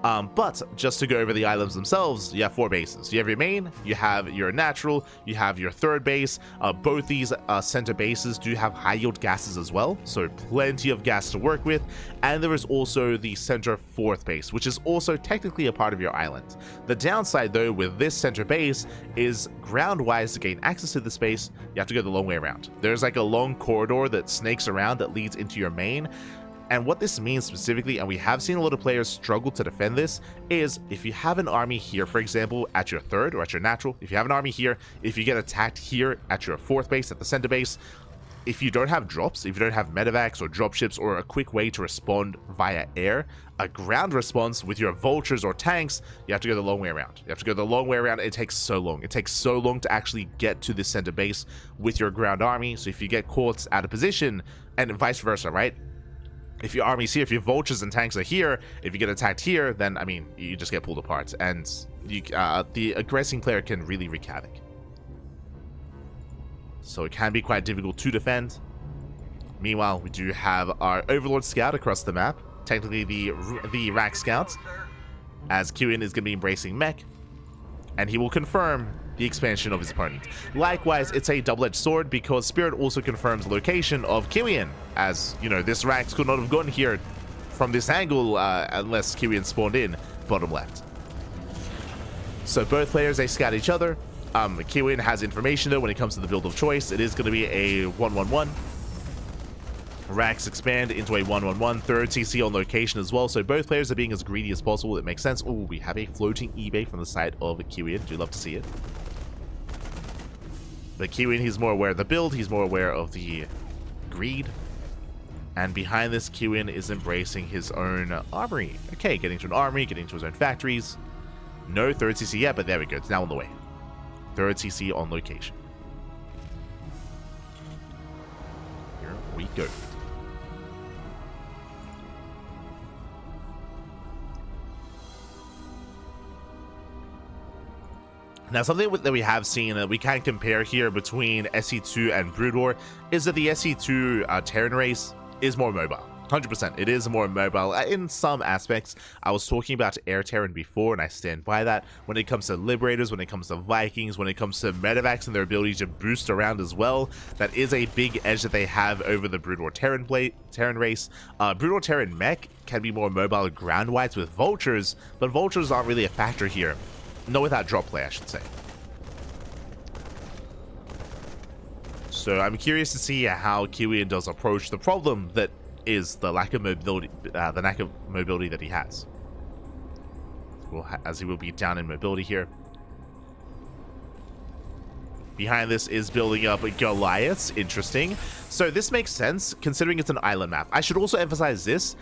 But just to go over the islands themselves, you have 4 bases. You have your main, you have your natural, you have your third base. Both these center bases do have high yield gases as well, so plenty of gas to work with. And there is also the center 4th base, which is also technically a part of your island. The downside though with this center base is ground-wise, to gain access to the space, you have to go the long way around. There's like a long corridor that snakes around that leads into your main. And what this means specifically, and we have seen a lot of players struggle to defend this, is if you have an army here, for example, at your third or at your natural, if you have an army here, if you get attacked here at your fourth base, at the center base, if you don't have drops, if you don't have medevacs or dropships or a quick way to respond via air, a ground response with your vultures or tanks, you have to go the long way around. You have to go the long way around. It takes so long. It takes so long to actually get to the center base with your ground army. So if you get caught out of position, and vice versa, right? If your army's here, if your vultures and tanks are here, if you get attacked here, then, I mean, you just get pulled apart. And you, the aggressing player can really wreak havoc. So it can be quite difficult to defend. Meanwhile, we do have our Overlord Scout across the map. Technically the Rack Scout, as Kiwian is going to be embracing mech. And he will confirm the expansion of his opponent. Likewise, it's a double-edged sword because Spirit also confirms location of Kiwian, as, you know, this Rax could not have gotten here from this angle unless Kiwian spawned in bottom left. So both players, they scout each other. Kiwian has information though when it comes to the build of choice. It is going to be a 1-1-1. Rax expand into a 1-1-1, third CC on location as well, so both players are being as greedy as possible. It makes sense. Oh, we have a floating eBay from the side of Kiwian. Do love to see it. But Kiwian, he's more aware of the build, he's more aware of the greed. And behind this, Kiwian is embracing his own armory. Okay, getting to an armory, getting to his own factories. No third CC yet, but there we go. It's now on the way. Third CC on location. Here we go. Now, something that we have seen that we can compare here between SE2 and Brood War is that the SE2 Terran race is more mobile. 100%. It is more mobile in some aspects. I was talking about Air Terran before, and I stand by that. When it comes to Liberators, when it comes to Vikings, when it comes to medevacs and their ability to boost around as well, that is a big edge that they have over the Brood War Terran race. Brood War Terran mech can be more mobile ground-wise with Vultures, but Vultures aren't really a factor here. No, without drop play, I should say. So I'm curious to see how Kiwian does approach the problem that is the lack of mobility, that he has. As he will be down in mobility here. Behind this is building up Goliaths. Interesting. So this makes sense considering it's an island map. I should also emphasize this.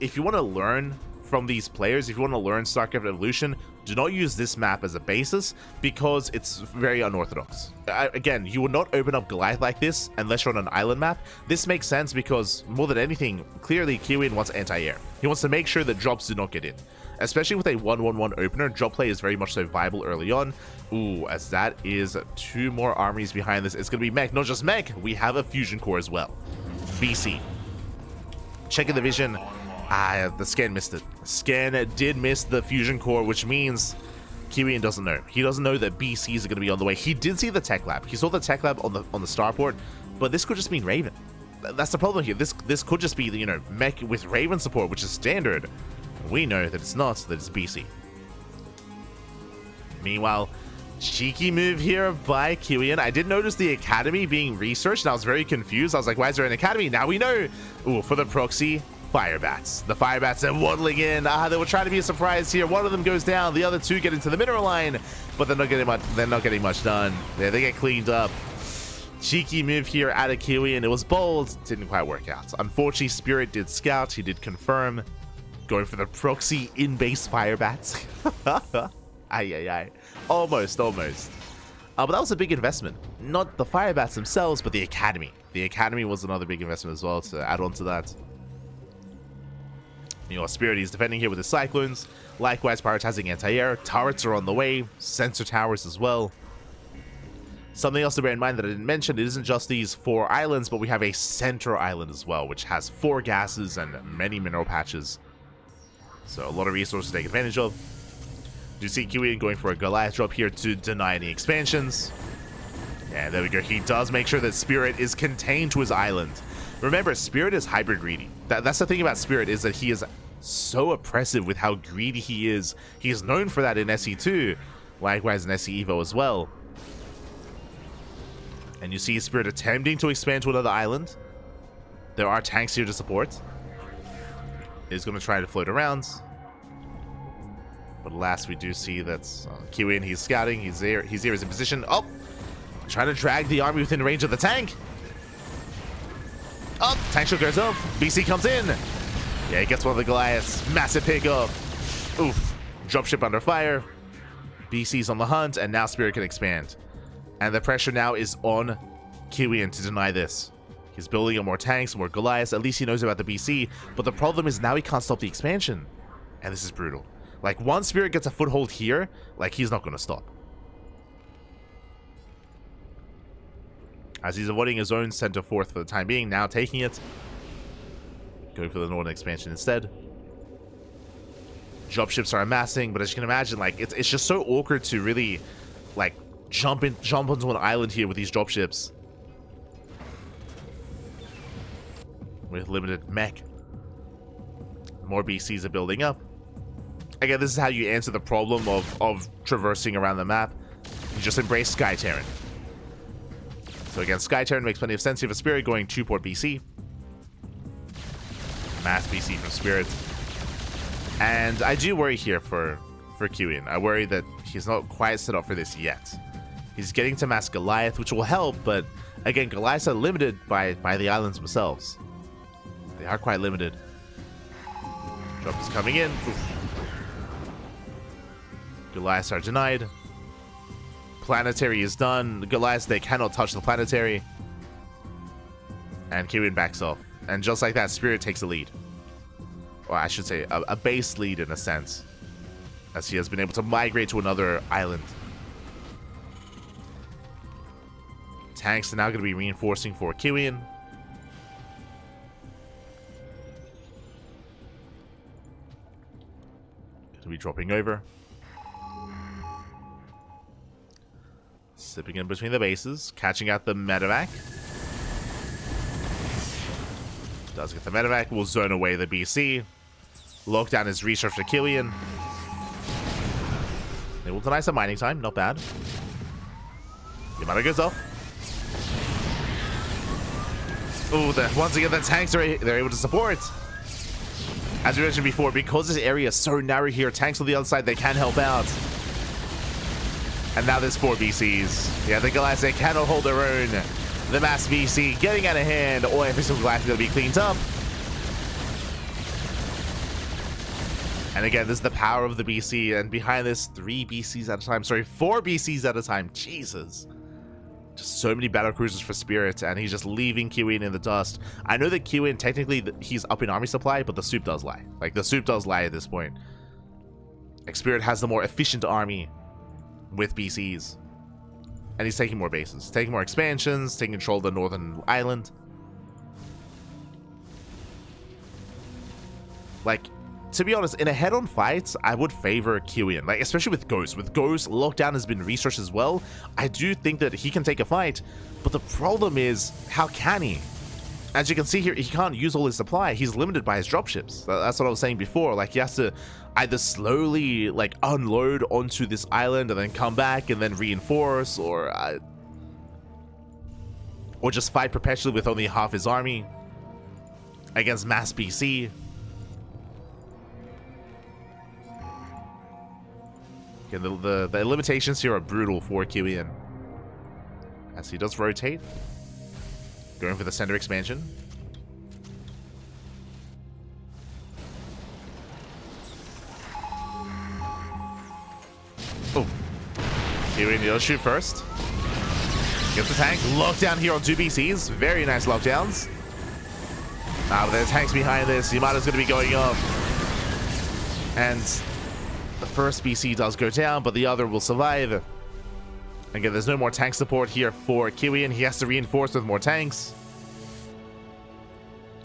If you want to learn from these players, if you want to learn StarCraft Evolution, do not use this map as a basis because it's very unorthodox. Again, you would not open up Goliath like this unless you're on an island map. This makes sense because, more than anything, clearly Kiwian wants anti-air. He wants to make sure that drops do not get in. Especially with a 1-1-1 opener, drop play is very much so viable early on. Ooh, as that is 2 more armies behind this. It's going to be mech. Not just mech, we have a fusion core as well. BC. Checking the vision. The scan missed it. Scan did miss the fusion core, which means Kiwian doesn't know. He doesn't know that BCs are going to be on the way. He did see the tech lab. He saw the tech lab on the starport, but this could just mean Raven. That's the problem here. This could just be, you know, mech with Raven support, which is standard. We know that it's not, that it's BC. Meanwhile, cheeky move here by Kiwian. I did notice the academy being researched, and I was very confused. I was like, why is there an academy? Now we know. Ooh, for the proxy, Firebats. The Firebats are waddling in. They were trying to be a surprise here. One of them goes down. The other 2 get into the mineral line, but they're not getting much done. They get cleaned up. Cheeky move here out of Kiwian. It was bold. Didn't quite work out. Unfortunately, Spirit did scout. He did confirm. Going for the proxy in-base Firebats. Ay. Almost. But that was a big investment. Not the Firebats themselves, but the academy. The academy was another big investment as well to add on to that. You know, Spirit is defending here with the Cyclones. Likewise, prioritizing anti-air. Turrets are on the way. Sensor towers as well. Something else to bear in mind that I didn't mention, it isn't just these 4 islands, but we have a center island as well, which has 4 gases and many mineral patches. So a lot of resources to take advantage of. Do you see Kiwian going for a Goliath drop here to deny any expansions? And there we go. He does make sure that Spirit is contained to his island. Remember, Spirit is hyper greedy. That's the thing about Spirit, is that he is so oppressive with how greedy he is. He is known for that in SE2. Likewise in SE Evo as well. And you see Spirit attempting to expand to another island. There are tanks here to support. is going to try to float around. But last we do see that Kiwian, he's scouting. He's there. He's in position. Oh! Trying to drag the army within range of the tank. Oh! Tank shield goes up. BC comes in. Yeah, he gets one of the Goliaths. Massive pickup. Oof. Dropship under fire. BC's on the hunt, and now Spirit can expand. And the pressure now is on Kiwian to deny this. He's building up more tanks, more Goliaths. At least he knows about the BC. But the problem is now he can't stop the expansion. And this is brutal. Like, once Spirit gets a foothold here, like, he's not going to stop. As he's avoiding his own center fourth for the time being, now taking it. Going for the northern expansion instead. Dropships are amassing, but as you can imagine, like, it's just so awkward to really, like, jump onto an island here with these dropships. With limited mech. More BCs are building up. Again, this is how you answer the problem of traversing around the map. You just embrace Sky Terran. So again, Sky Terran makes plenty of sense here for Spirit going 2-port BC. Mass BC from Spirit. And I do worry here for Kiwian. I worry that he's not quite set up for this yet. He's getting to mass Goliath, which will help, but again, Goliaths are limited by the islands themselves. They are quite limited. Drop is coming in. Oof. Goliaths are denied. Planetary is done. The Goliaths, they cannot touch the planetary. And Kiwian backs off. And just like that, Spirit takes the lead. Or I should say, a base lead in a sense. As he has been able to migrate to another island. Tanks are now going to be reinforcing for Kiwian. Going to be dropping over. Slipping in between the bases, catching out the medevac. Does get the medevac, will zone away the BC. Lockdown is research for Kiwian. They will deny some mining time, not bad. Yamada goes off. Oh, once again, the tanks are they're able to support. As we mentioned before, because this area is so narrow here, tanks on the other side, they can help out. And now there's 4 BCs. Yeah, the Goliaths, they cannot hold their own. The mass BC getting out of hand. Or every single Goliath is going to be cleaned up. And again, this is the power of the BC. And behind this, 3 BCs at a time. Sorry, 4 BCs at a time. Jesus. Just so many battle cruisers for Spirit. And he's just leaving Kiwian in the dust. I know that Kiwian, technically, he's up in army supply. But the soup does lie. Like, the soup does lie at this point. Like, Spirit has the more efficient army. With BCs. And he's taking more bases. Taking more expansions. Taking control of the northern island. Like, to be honest, in a head-on fight, I would favor Kiwian. Like, especially with Ghost. With Ghost, Lockdown has been researched as well. I do think that he can take a fight. But the problem is, how can he? As you can see here, he can't use all his supply. He's limited by his dropships. That's what I was saying before. Like, he has to either slowly, like, unload onto this island and then come back and then reinforce, or just fight perpetually with only half his army against mass BC. Okay, the limitations here are brutal for Kiwian. As he does rotate. Going for the center expansion. Oh. Kiwian does shoot first. Get the tank. Lockdown here on 2 BCs. Very nice lockdowns. But there's tanks behind this. Yamada's going to be going up. And the first BC does go down, but the other will survive. Again, there's no more tank support here for Kiwian. He has to reinforce with more tanks.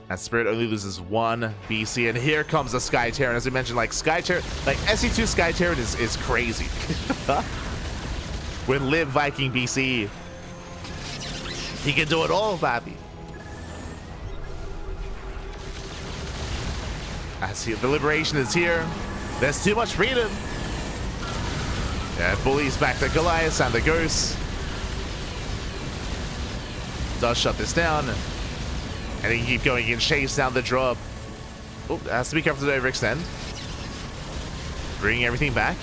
And Spirit only loses 1 BC. And here comes the Sky Terran. As we mentioned, like, Sky Terran, like, SE2 Sky Terran is crazy. With Live Viking BC, he can do it all, baby. I see the liberation is here. There's too much freedom. Yeah, bullies back the Goliaths and the Ghosts. Does shut this down. And he keep going and chase down the drop. Oh, has to be careful to overextend. Bringing everything back.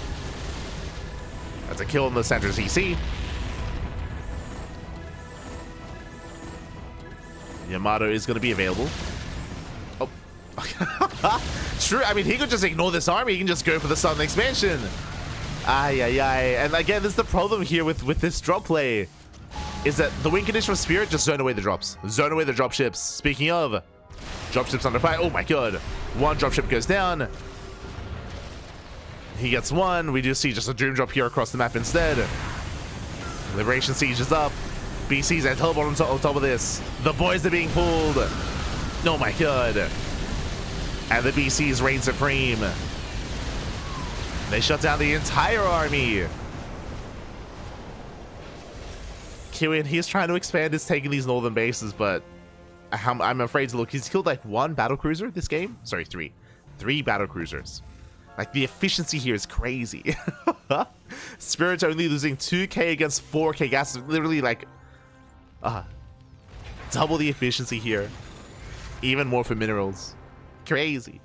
That's a kill in the center CC. Yamato is going to be available. Oh. True. I mean, he could just ignore this army. He can just go for the southern expansion. Ay, ay, ay. And again, this is the problem here with this drop play. Is that the win condition for Spirit, just zone away the drops. Zone away the drop ships. Speaking of, drop ships under fire. Oh my god. One drop ship goes down. He gets one. We do see just a Doom drop here across the map instead. Liberation Siege is up. BC's at teleport on top of this. The boys are being pulled. Oh my god. And the BC's reign supreme. They shut down the entire army. Kiwian, he's trying to expand his taking these northern bases, but I'm afraid to look. He's killed like one battlecruiser this game. Sorry, three. Three battlecruisers. Like, the efficiency here is crazy. Spirit's only losing 2k against 4k gas. Literally, like, double the efficiency here. Even more for minerals. Crazy.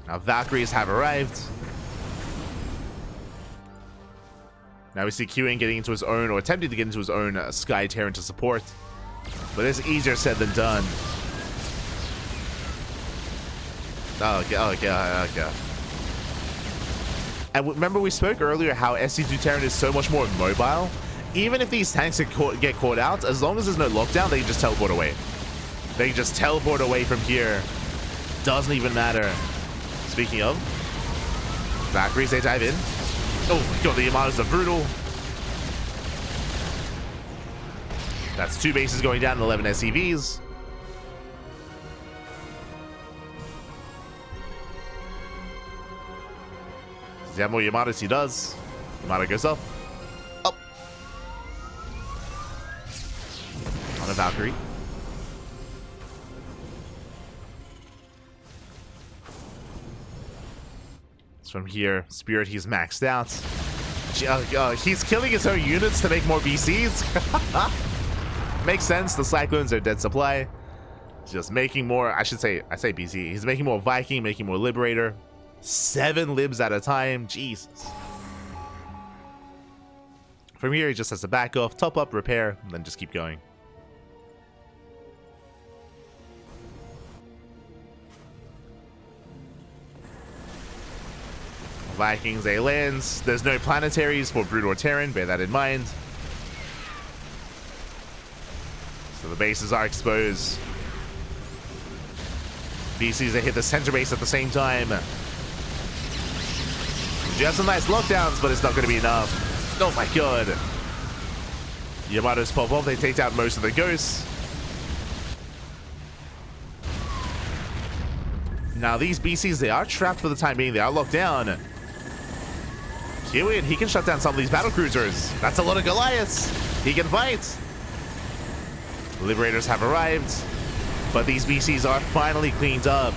Now, Valkyries have arrived. Now we see Kiwian getting into his own, or attempting to get into his own Sky Terran to support. But it's easier said than done. Okay. And remember we spoke earlier how SC2 Terran is so much more mobile. Even if these tanks get caught out, as long as there's no lockdown, they can just teleport away. They can just teleport away from here. Doesn't even matter. Speaking of, Valkyries, they dive in. Oh my god, the Yamatos are brutal. That's 2 bases going down and 11 SCVs. Does he have more Yamatos? He does. Yamato goes up. Up. On a Valkyrie. From here, Spirit, he's maxed out. He's killing his own units to make more BCs. Makes sense. The Cyclones are dead supply. Just making more, I say BC. He's making more Viking, making more Liberator. 7 libs at a time. Jesus. From here, he just has to back off, top up, repair, and then just keep going. Vikings, they lands. There's no planetaries for Brood or Terran, bear that in mind. So the bases are exposed. BCs, they hit the center base at the same time. You have some nice lockdowns, but it's not going to be enough. Oh my god. Yamatos pop off, they take out most of the ghosts. Now these BCs, they are trapped for the time being. They are locked down. Kiwian, he can shut down some of these battlecruisers. That's a lot of Goliaths. He can fight. Liberators have arrived, but these BCs are finally cleaned up.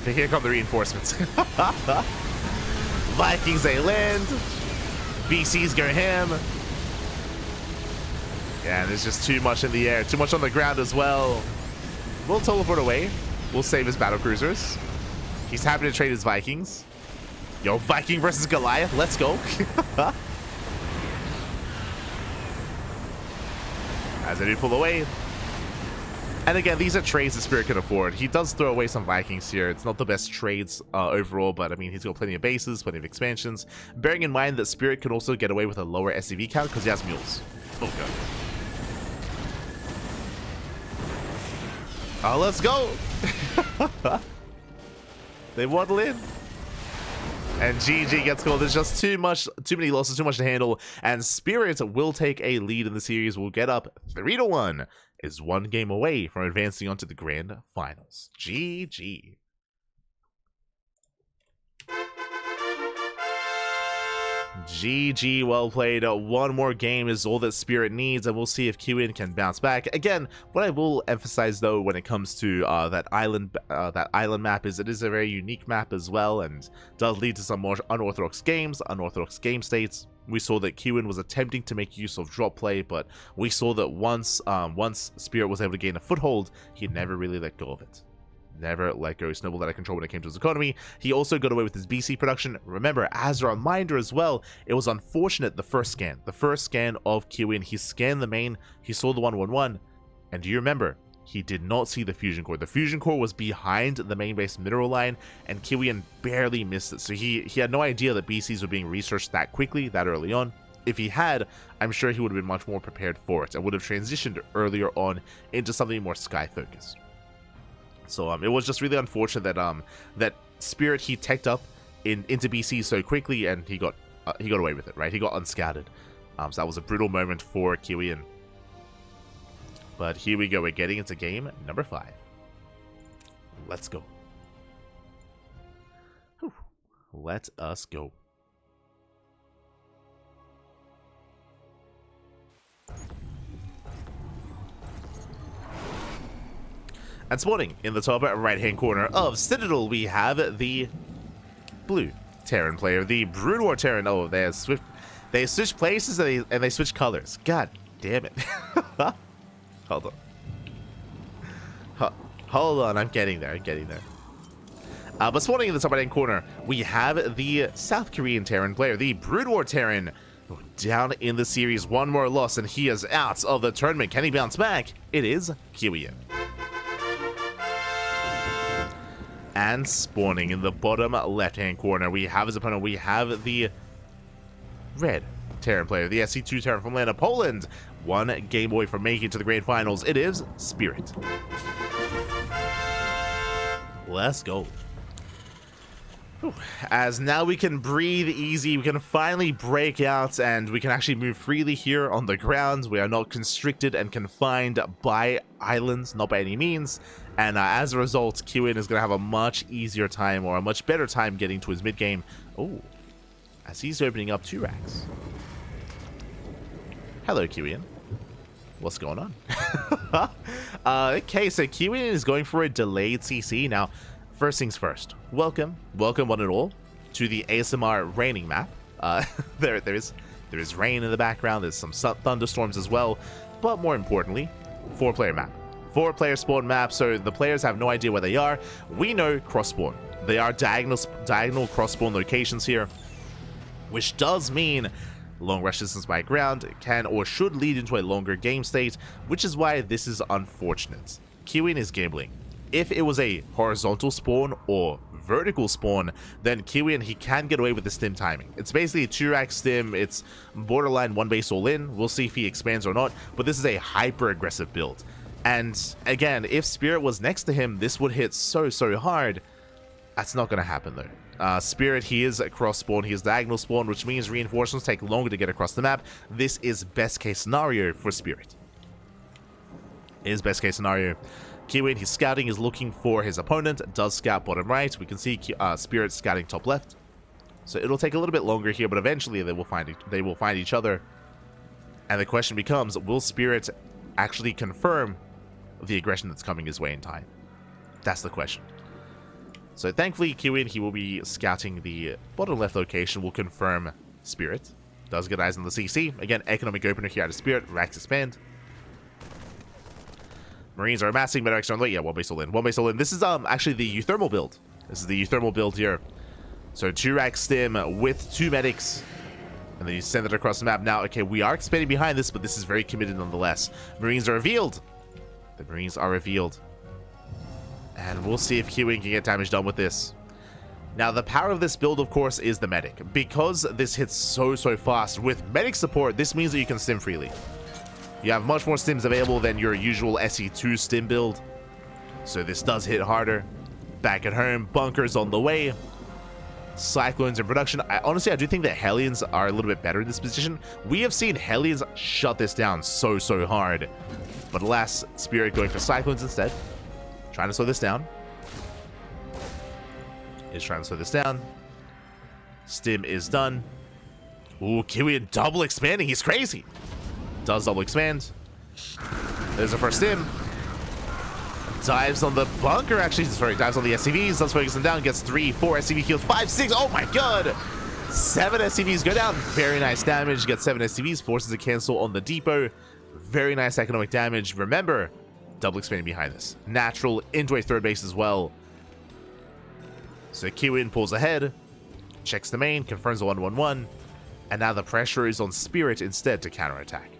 Here come the reinforcements. Vikings, they land. BCs go ham. Yeah, and there's just too much in the air. Too much on the ground as well. We'll teleport away. We'll save his battlecruisers. He's happy to trade his Vikings. Yo, Viking versus Goliath. Let's go. As they do pull away. And again, these are trades that Spirit can afford. He does throw away some Vikings here. It's not the best trades overall, but I mean, he's got plenty of bases, plenty of expansions. Bearing in mind that Spirit can also get away with a lower SCV count because he has mules. Oh, God. Oh, let's go. They waddle in. And GG gets called. There's just too many losses, too much to handle. And Spirit will take a lead in the series. We'll get up 3-1. Is 1 game away from advancing onto the grand finals. GG. GG, well played. 1 more game is all that Spirit needs, and we'll see if Kiwian can bounce back. Again, what I will emphasize though when it comes to that island map is it is a very unique map as well, and does lead to some more unorthodox games, unorthodox game states. We saw that Kiwian was attempting to make use of drop play, but we saw that once Spirit was able to gain a foothold, he never really let go of it. Never let go. He snowballed out of control when it came to his economy. He also got away with his BC production. Remember, as a reminder as well, it was unfortunate the first scan of Kiwian. He scanned the main, he saw the 111, and do you remember? He did not see the fusion core. The fusion core was behind the main base mineral line, and Kiwian barely missed it. So he had no idea that BCs were being researched that quickly, that early on. If he had, I'm sure he would have been much more prepared for it and would have transitioned earlier on into something more sky focused. So it was just really unfortunate that that Spirit, he teched up into BC so quickly, and he got away with it, right? He got unscattered. So that was a brutal moment for Kiwian. But here we go. We're getting into game number 5. Let's go. Whew. Let us go. And spawning in the top right-hand corner of Citadel, we have the blue Terran player, the Brood War Terran. Oh, they switch places and they switch colors. God damn it. Hold on. Hold on, I'm getting there. But spawning in the top right-hand corner, we have the South Korean Terran player, the Brood War Terran. Down in the series, one more loss, and he is out of the tournament. Can he bounce back? It is Kiwian. And spawning in the bottom left-hand corner, we have his opponent. We have the red Terran player, the SC2 Terran from land of Poland. One game away from making it to the grand finals. It is Spirit. Let's go. Whew. As now we can breathe easy, we can finally break out, and we can actually move freely here on the ground. We are not constricted and confined by islands, not by any means. And as a result, Kiwian is going to have a much easier time, or a much better time, getting to his mid-game. Oh, as he's opening up 2 racks. Hello, Kiwian. What's going on? Okay, so Kiwian is going for a delayed CC. Now, first things first, welcome one and all to the ASMR raining map. There is rain in the background, there's some thunderstorms as well, but more importantly, 4-player map. 4-player spawn map, so the players have no idea where they are. We know cross spawn. They are diagonal cross spawn locations here, which does mean long rush distance by ground can or should lead into a longer game state, which is why this is unfortunate. Kiwian is gambling. If it was a horizontal spawn or vertical spawn, then Kiwian, he can get away with the stim timing. It's basically a 2-rack stim. It's borderline 1 base all in. We'll see if he expands or not, but this is a hyper aggressive build. And again, if Spirit was next to him, this would hit so hard. That's not going to happen though. Spirit, he is a cross spawn, he is diagonal spawn, which means reinforcements take longer to get across the map. This is best case scenario for Spirit. It is best case scenario. Kiwian, he's scouting, is looking for his opponent, does scout bottom right. We can see Spirit scouting top left. So it'll take a little bit longer here, but eventually they will find each other. And the question becomes, will Spirit actually confirm the aggression that's coming his way in time? That's the question. So thankfully, Kiwian, he will be scouting the bottom left location, will confirm Spirit. Does get eyes on the CC. Again, economic opener here out of Spirit. Racks expand. Marines are amassing. Medics are on the way. Yeah, 1 base all in. 1 base all in. This is actually the euthermal build. This is the euthermal build here. So 2-rack stim with 2 medics. And then you send it across the map. Now, okay, we are expanding behind this, but this is very committed nonetheless. Marines are revealed. The Marines are revealed. And we'll see if Kiwian can get damage done with this. Now, the power of this build, of course, is the medic. Because this hits so fast, with medic support, this means that you can stim freely. You have much more stims available than your usual SE2 stim build. So this does hit harder. Back at home, bunkers on the way. Cyclones in production. Honestly, I do think that Hellions are a little bit better in this position. We have seen Hellions shut this down so hard. But alas, Spirit going for Cyclones instead. Trying to slow this down. Is trying to slow this down. Stim is done. Ooh, Kiwian double expanding. He's crazy. Does double expand. There's the first stim. Dives on the bunker, actually. Sorry, dives on the SCVs. Does focus them down. Gets 3, 4 SCV kills. 5, 6. Oh my god. 7 SCVs go down. Very nice damage. Get 7 SCVs. Forces a cancel on the depot. Very nice economic damage. Remember, double expanding behind this. Natural into a third base as well. So Kiwian pulls ahead. Checks the main. Confirms the 1-1-1. And now the pressure is on Spirit instead to counterattack.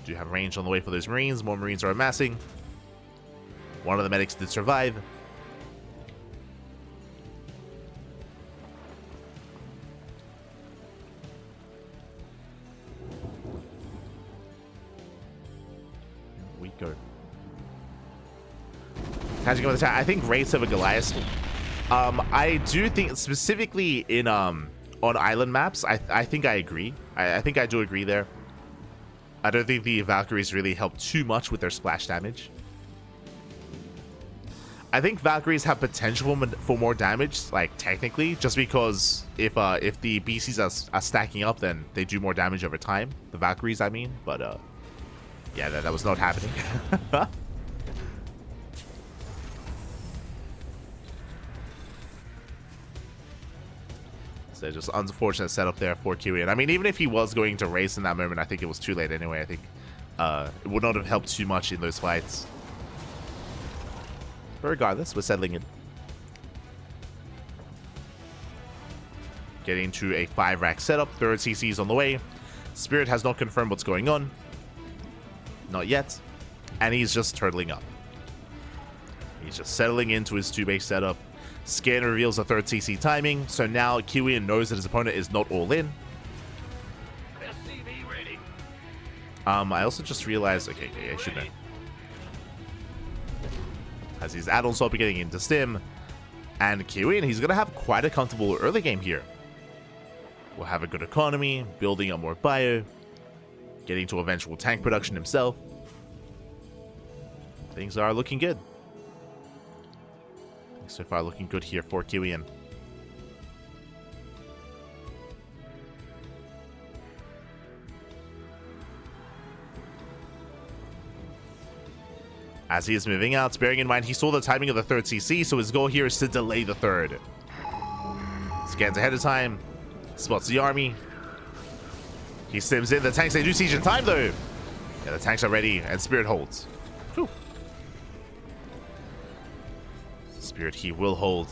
Do have range on the way for those Marines. More Marines are amassing. One of the medics did survive. We go. Catching up with the attack. I think Wraiths over Goliath. I do think specifically in on island maps, I think I agree. I think I do agree there. I don't think the Valkyries really help too much with their splash damage. I think Valkyries have potential for more damage, like technically, just because if the BCs are stacking up, then they do more damage over time. The Valkyries, I mean, but yeah, that was not happening. So just unfortunate setup there for Kiwian. I mean, even if he was going to race in that moment, I think it was too late anyway. I think it would not have helped too much in those fights. But regardless, we're settling in. Getting to a 5-rack setup. Third CC is on the way. Spirit has not confirmed what's going on. Not yet. And he's just turtling up. He's just settling into his 2-base setup. Scan reveals a third CC timing, so now Kiwian knows that his opponent is not all in. SCV ready. I also just realized, okay, I should know. As his add-ons are getting into stim, and Kiwian, he's going to have quite a comfortable early game here. Will have a good economy, building up more bio, getting to eventual tank production himself. Things are looking good. So far looking good here for Kiwian. As he is moving out, bearing in mind he saw the timing of the third CC, so his goal here is to delay the third. Scans ahead of time, spots the army. He stims in. The tanks, they do siege in time though. Yeah, the tanks are ready, and Spirit holds. Whew. Spirit, he will hold.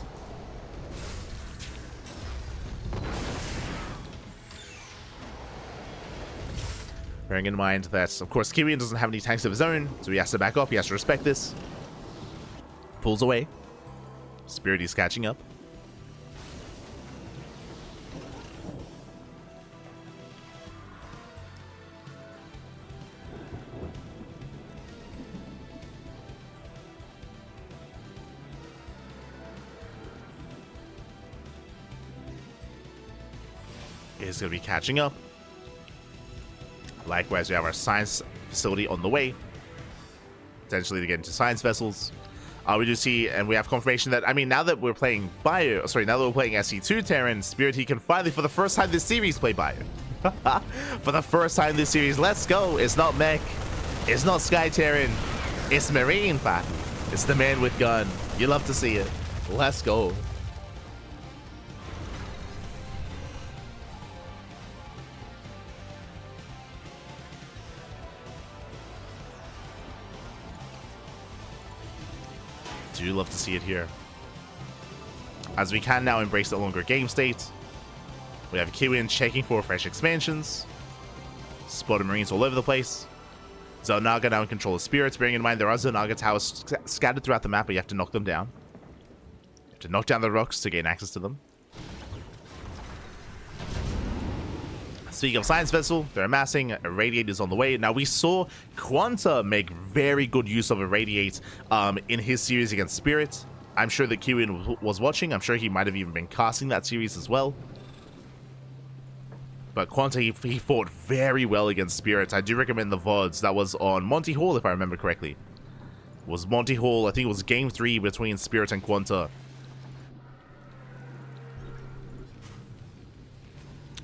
Bearing in mind that, of course, Kiwian doesn't have any tanks of his own, so he has to back up. He has to respect this. Pulls away. Spirit is catching up. Is going to be catching up. Likewise, we have our science facility on the way. Potentially to get into science vessels. We do see, and we have confirmation that, I mean, now that we're playing Bio, sorry, now that we're playing SC2 Terran, Spirit, he can finally, for the first time this series, play Bio. For the first time this series, let's go. It's not Mech. It's not Sky Terran. It's Marine, fat. It's the man with gun. You love to see it. Let's go. Do love to see it here. As we can now embrace the longer game state. We have Kiwian checking for fresh expansions. Spotted Marines all over the place. Zonaga now in control of Spirits. Bearing in mind there are Zonaga towers scattered throughout the map, but you have to knock them down. You have to knock down the rocks to gain access to them. Speaking of Science Vessel, they're amassing. Irradiate is on the way. Now, we saw Quanta make very good use of Irradiate in his series against Spirit. I'm sure that Kiwian was watching. I'm sure he might have even been casting that series as well. But Quanta, he fought very well against Spirit. I do recommend the VODs. That was on Monty Hall, if I remember correctly. It was Monty Hall. I think it was Game 3 between Spirit and Quanta.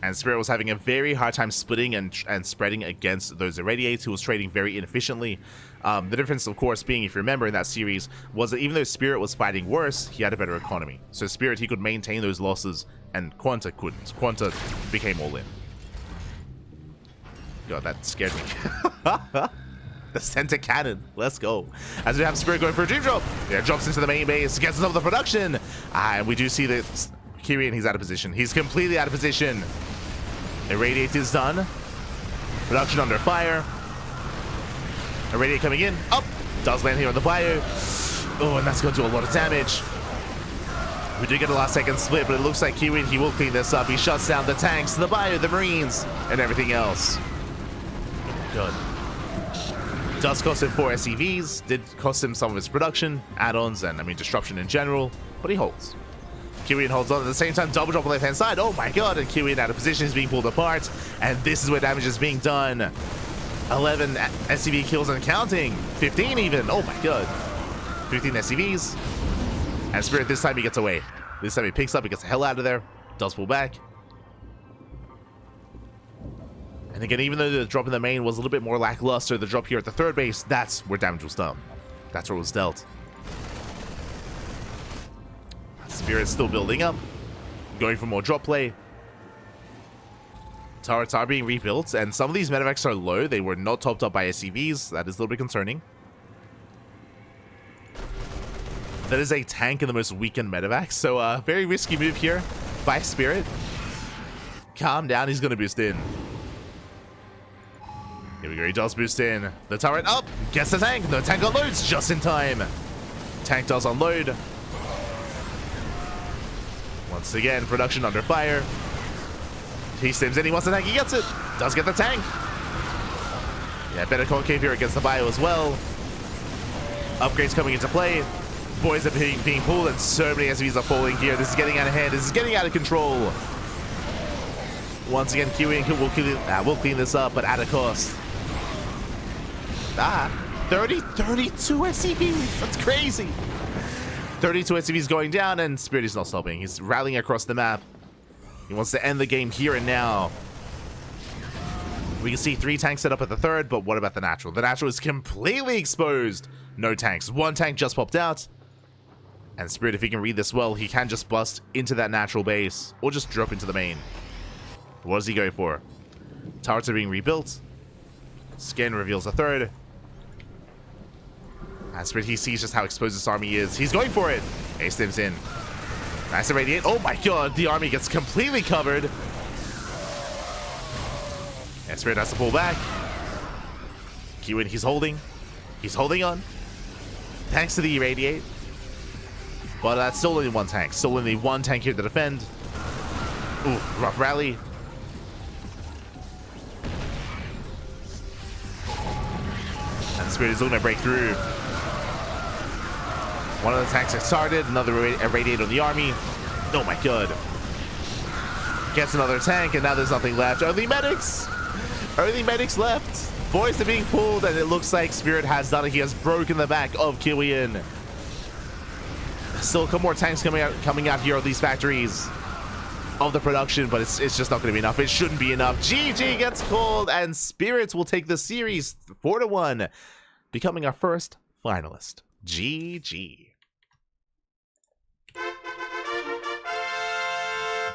And Spirit was having a very hard time splitting and spreading against those Irradiates, who was trading very inefficiently. The difference, of course, being, if you remember in that series, was that even though Spirit was fighting worse, he had a better economy. So Spirit, he could maintain those losses, and Quanta couldn't. Quanta became all in. God, that scared me. The center cannon. Let's go. As we have Spirit going for a dream drop. Yeah, drops into the main base, gets another production. And we do see that Kiwian, he's out of position. He's completely out of position. Irradiate is done. Production under fire. Irradiate coming in. Up. Does land here on the bio. Oh, and that's going to do a lot of damage. We did get a last second split, but it looks like Kiwian, he will clean this up. He shuts down the tanks, the bio, the marines, and everything else. Good. Does cost him 4 SCVs, did cost him some of his production, add-ons, and I mean disruption in general, but he holds. Kiwian holds on at the same time, double drop on the left-hand side. Oh my god, and Kiwian out of position is being pulled apart, and this is where damage is being done. 11 SCV kills and counting, 15 even, oh my god. 15 SCVs, and Spirit this time he gets away. This time he picks up, he gets the hell out of there, does pull back. And again, even though the drop in the main was a little bit more lackluster, the drop here at the third base, that's where damage was done. That's where it was dealt. Spirit's still building up, going for more drop play. Turrets are being rebuilt, and some of these medevacs are low. They were not topped up by SCVs. That is a little bit concerning. That is a tank in the most weakened medevac, so very risky move here by Spirit. Calm down, he's going to boost in. Here we go, he does boost in. The turret up, gets the tank. The tank unloads just in time. Tank does unload. Once again, production under fire. He stims in, he wants the tank, he gets it. Does get the tank. Yeah, better concave here against the bio as well. Upgrades coming into play. Boys are being pulled, and so many SCVs are falling here. This is getting out of hand. This is getting out of control. Once again, Kiwian will clean this up, but at a cost. 32 SCVs. That's crazy. 32 SCVs going down, and Spirit is not stopping. He's rallying across the map. He wants to end the game here and now. We can see 3 tanks set up at the third, but what about the natural? The natural is completely exposed. No tanks. 1 tank just popped out. And Spirit, if he can read this well, he can just bust into that natural base, or just drop into the main. What does he go for? Turrets are being rebuilt. Scan reveals a third. And Spirit, he sees just how exposed this army is. He's going for it. Ace stims in. Nice irradiate. Oh my god, the army gets completely covered. And Spirit has to pull back. Kiwian, he's holding. He's holding on. Thanks to the irradiate. But that's still only 1 tank. Still only 1 tank here to defend. Ooh, rough rally. And Spirit is looking to break through. One of the tanks has started, another irradiate on the army. Oh my god. Gets another tank, and now there's nothing left. Only medics! Only medics left. Boys are being pulled, and it looks like Spirit has done it. He has broken the back of Kiwian. Still a couple more tanks coming out here of these factories of the production, but it's just not going to be enough. It shouldn't be enough. GG gets called, and Spirits will take the series 4-1, becoming our first finalist. GG.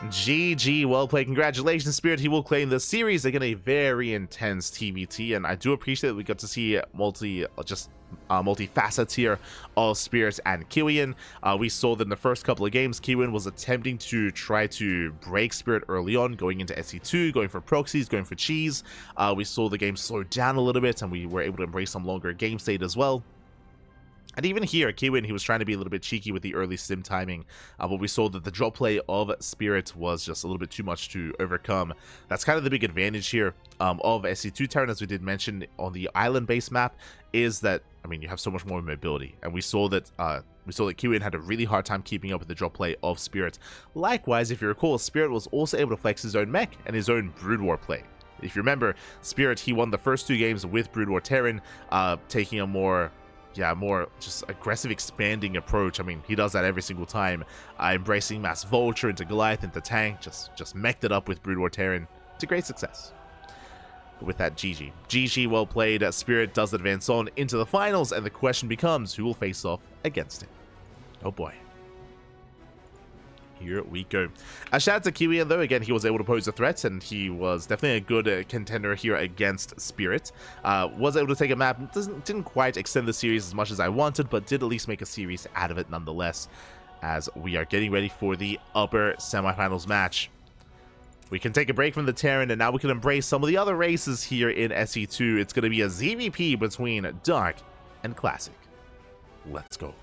GG, well played. Congratulations, Spirit. He will claim the series. Again, a very intense TvT, and I do appreciate that we got to see multi-facets here of Spirit and Kiwian. We saw that in the first couple of games, Kiwian was attempting to try to break Spirit early on, going into SC2, going for proxies, going for cheese. We saw the game slow down a little bit, and we were able to embrace some longer game state as well. And even here, Kiwian, he was trying to be a little bit cheeky with the early sim timing, but we saw that the drop play of Spirit was just a little bit too much to overcome. That's kind of the big advantage here of SC2 Terran, as we did mention on the island-based map, is that, I mean, you have so much more mobility, and we saw that Kiwian had a really hard time keeping up with the drop play of Spirit. Likewise, if you recall, Spirit was also able to flex his own mech and his own Brood War play. If you remember, Spirit, he won the first 2 games with Brood War Terran, taking a more yeah, more just aggressive expanding approach. I mean, he does that every single time. Embracing Mass Vulture into Goliath into Tank, just mech'd it up with Brood War Terran to great success. But with that, GG. GG, well played. Spirit does advance on into the finals, and the question becomes, who will face off against him? Oh boy. Here we go. A shout out to Kiwian, though. Again, he was able to pose a threat, and he was definitely a good contender here against Spirit. Was able to take a map. Didn't quite extend the series as much as I wanted, but did at least make a series out of it nonetheless, as we are getting ready for the upper semifinals match. We can take a break from the Terran, and now we can embrace some of the other races here in SE2. It's going to be a ZVP between Dark and Classic. Let's go.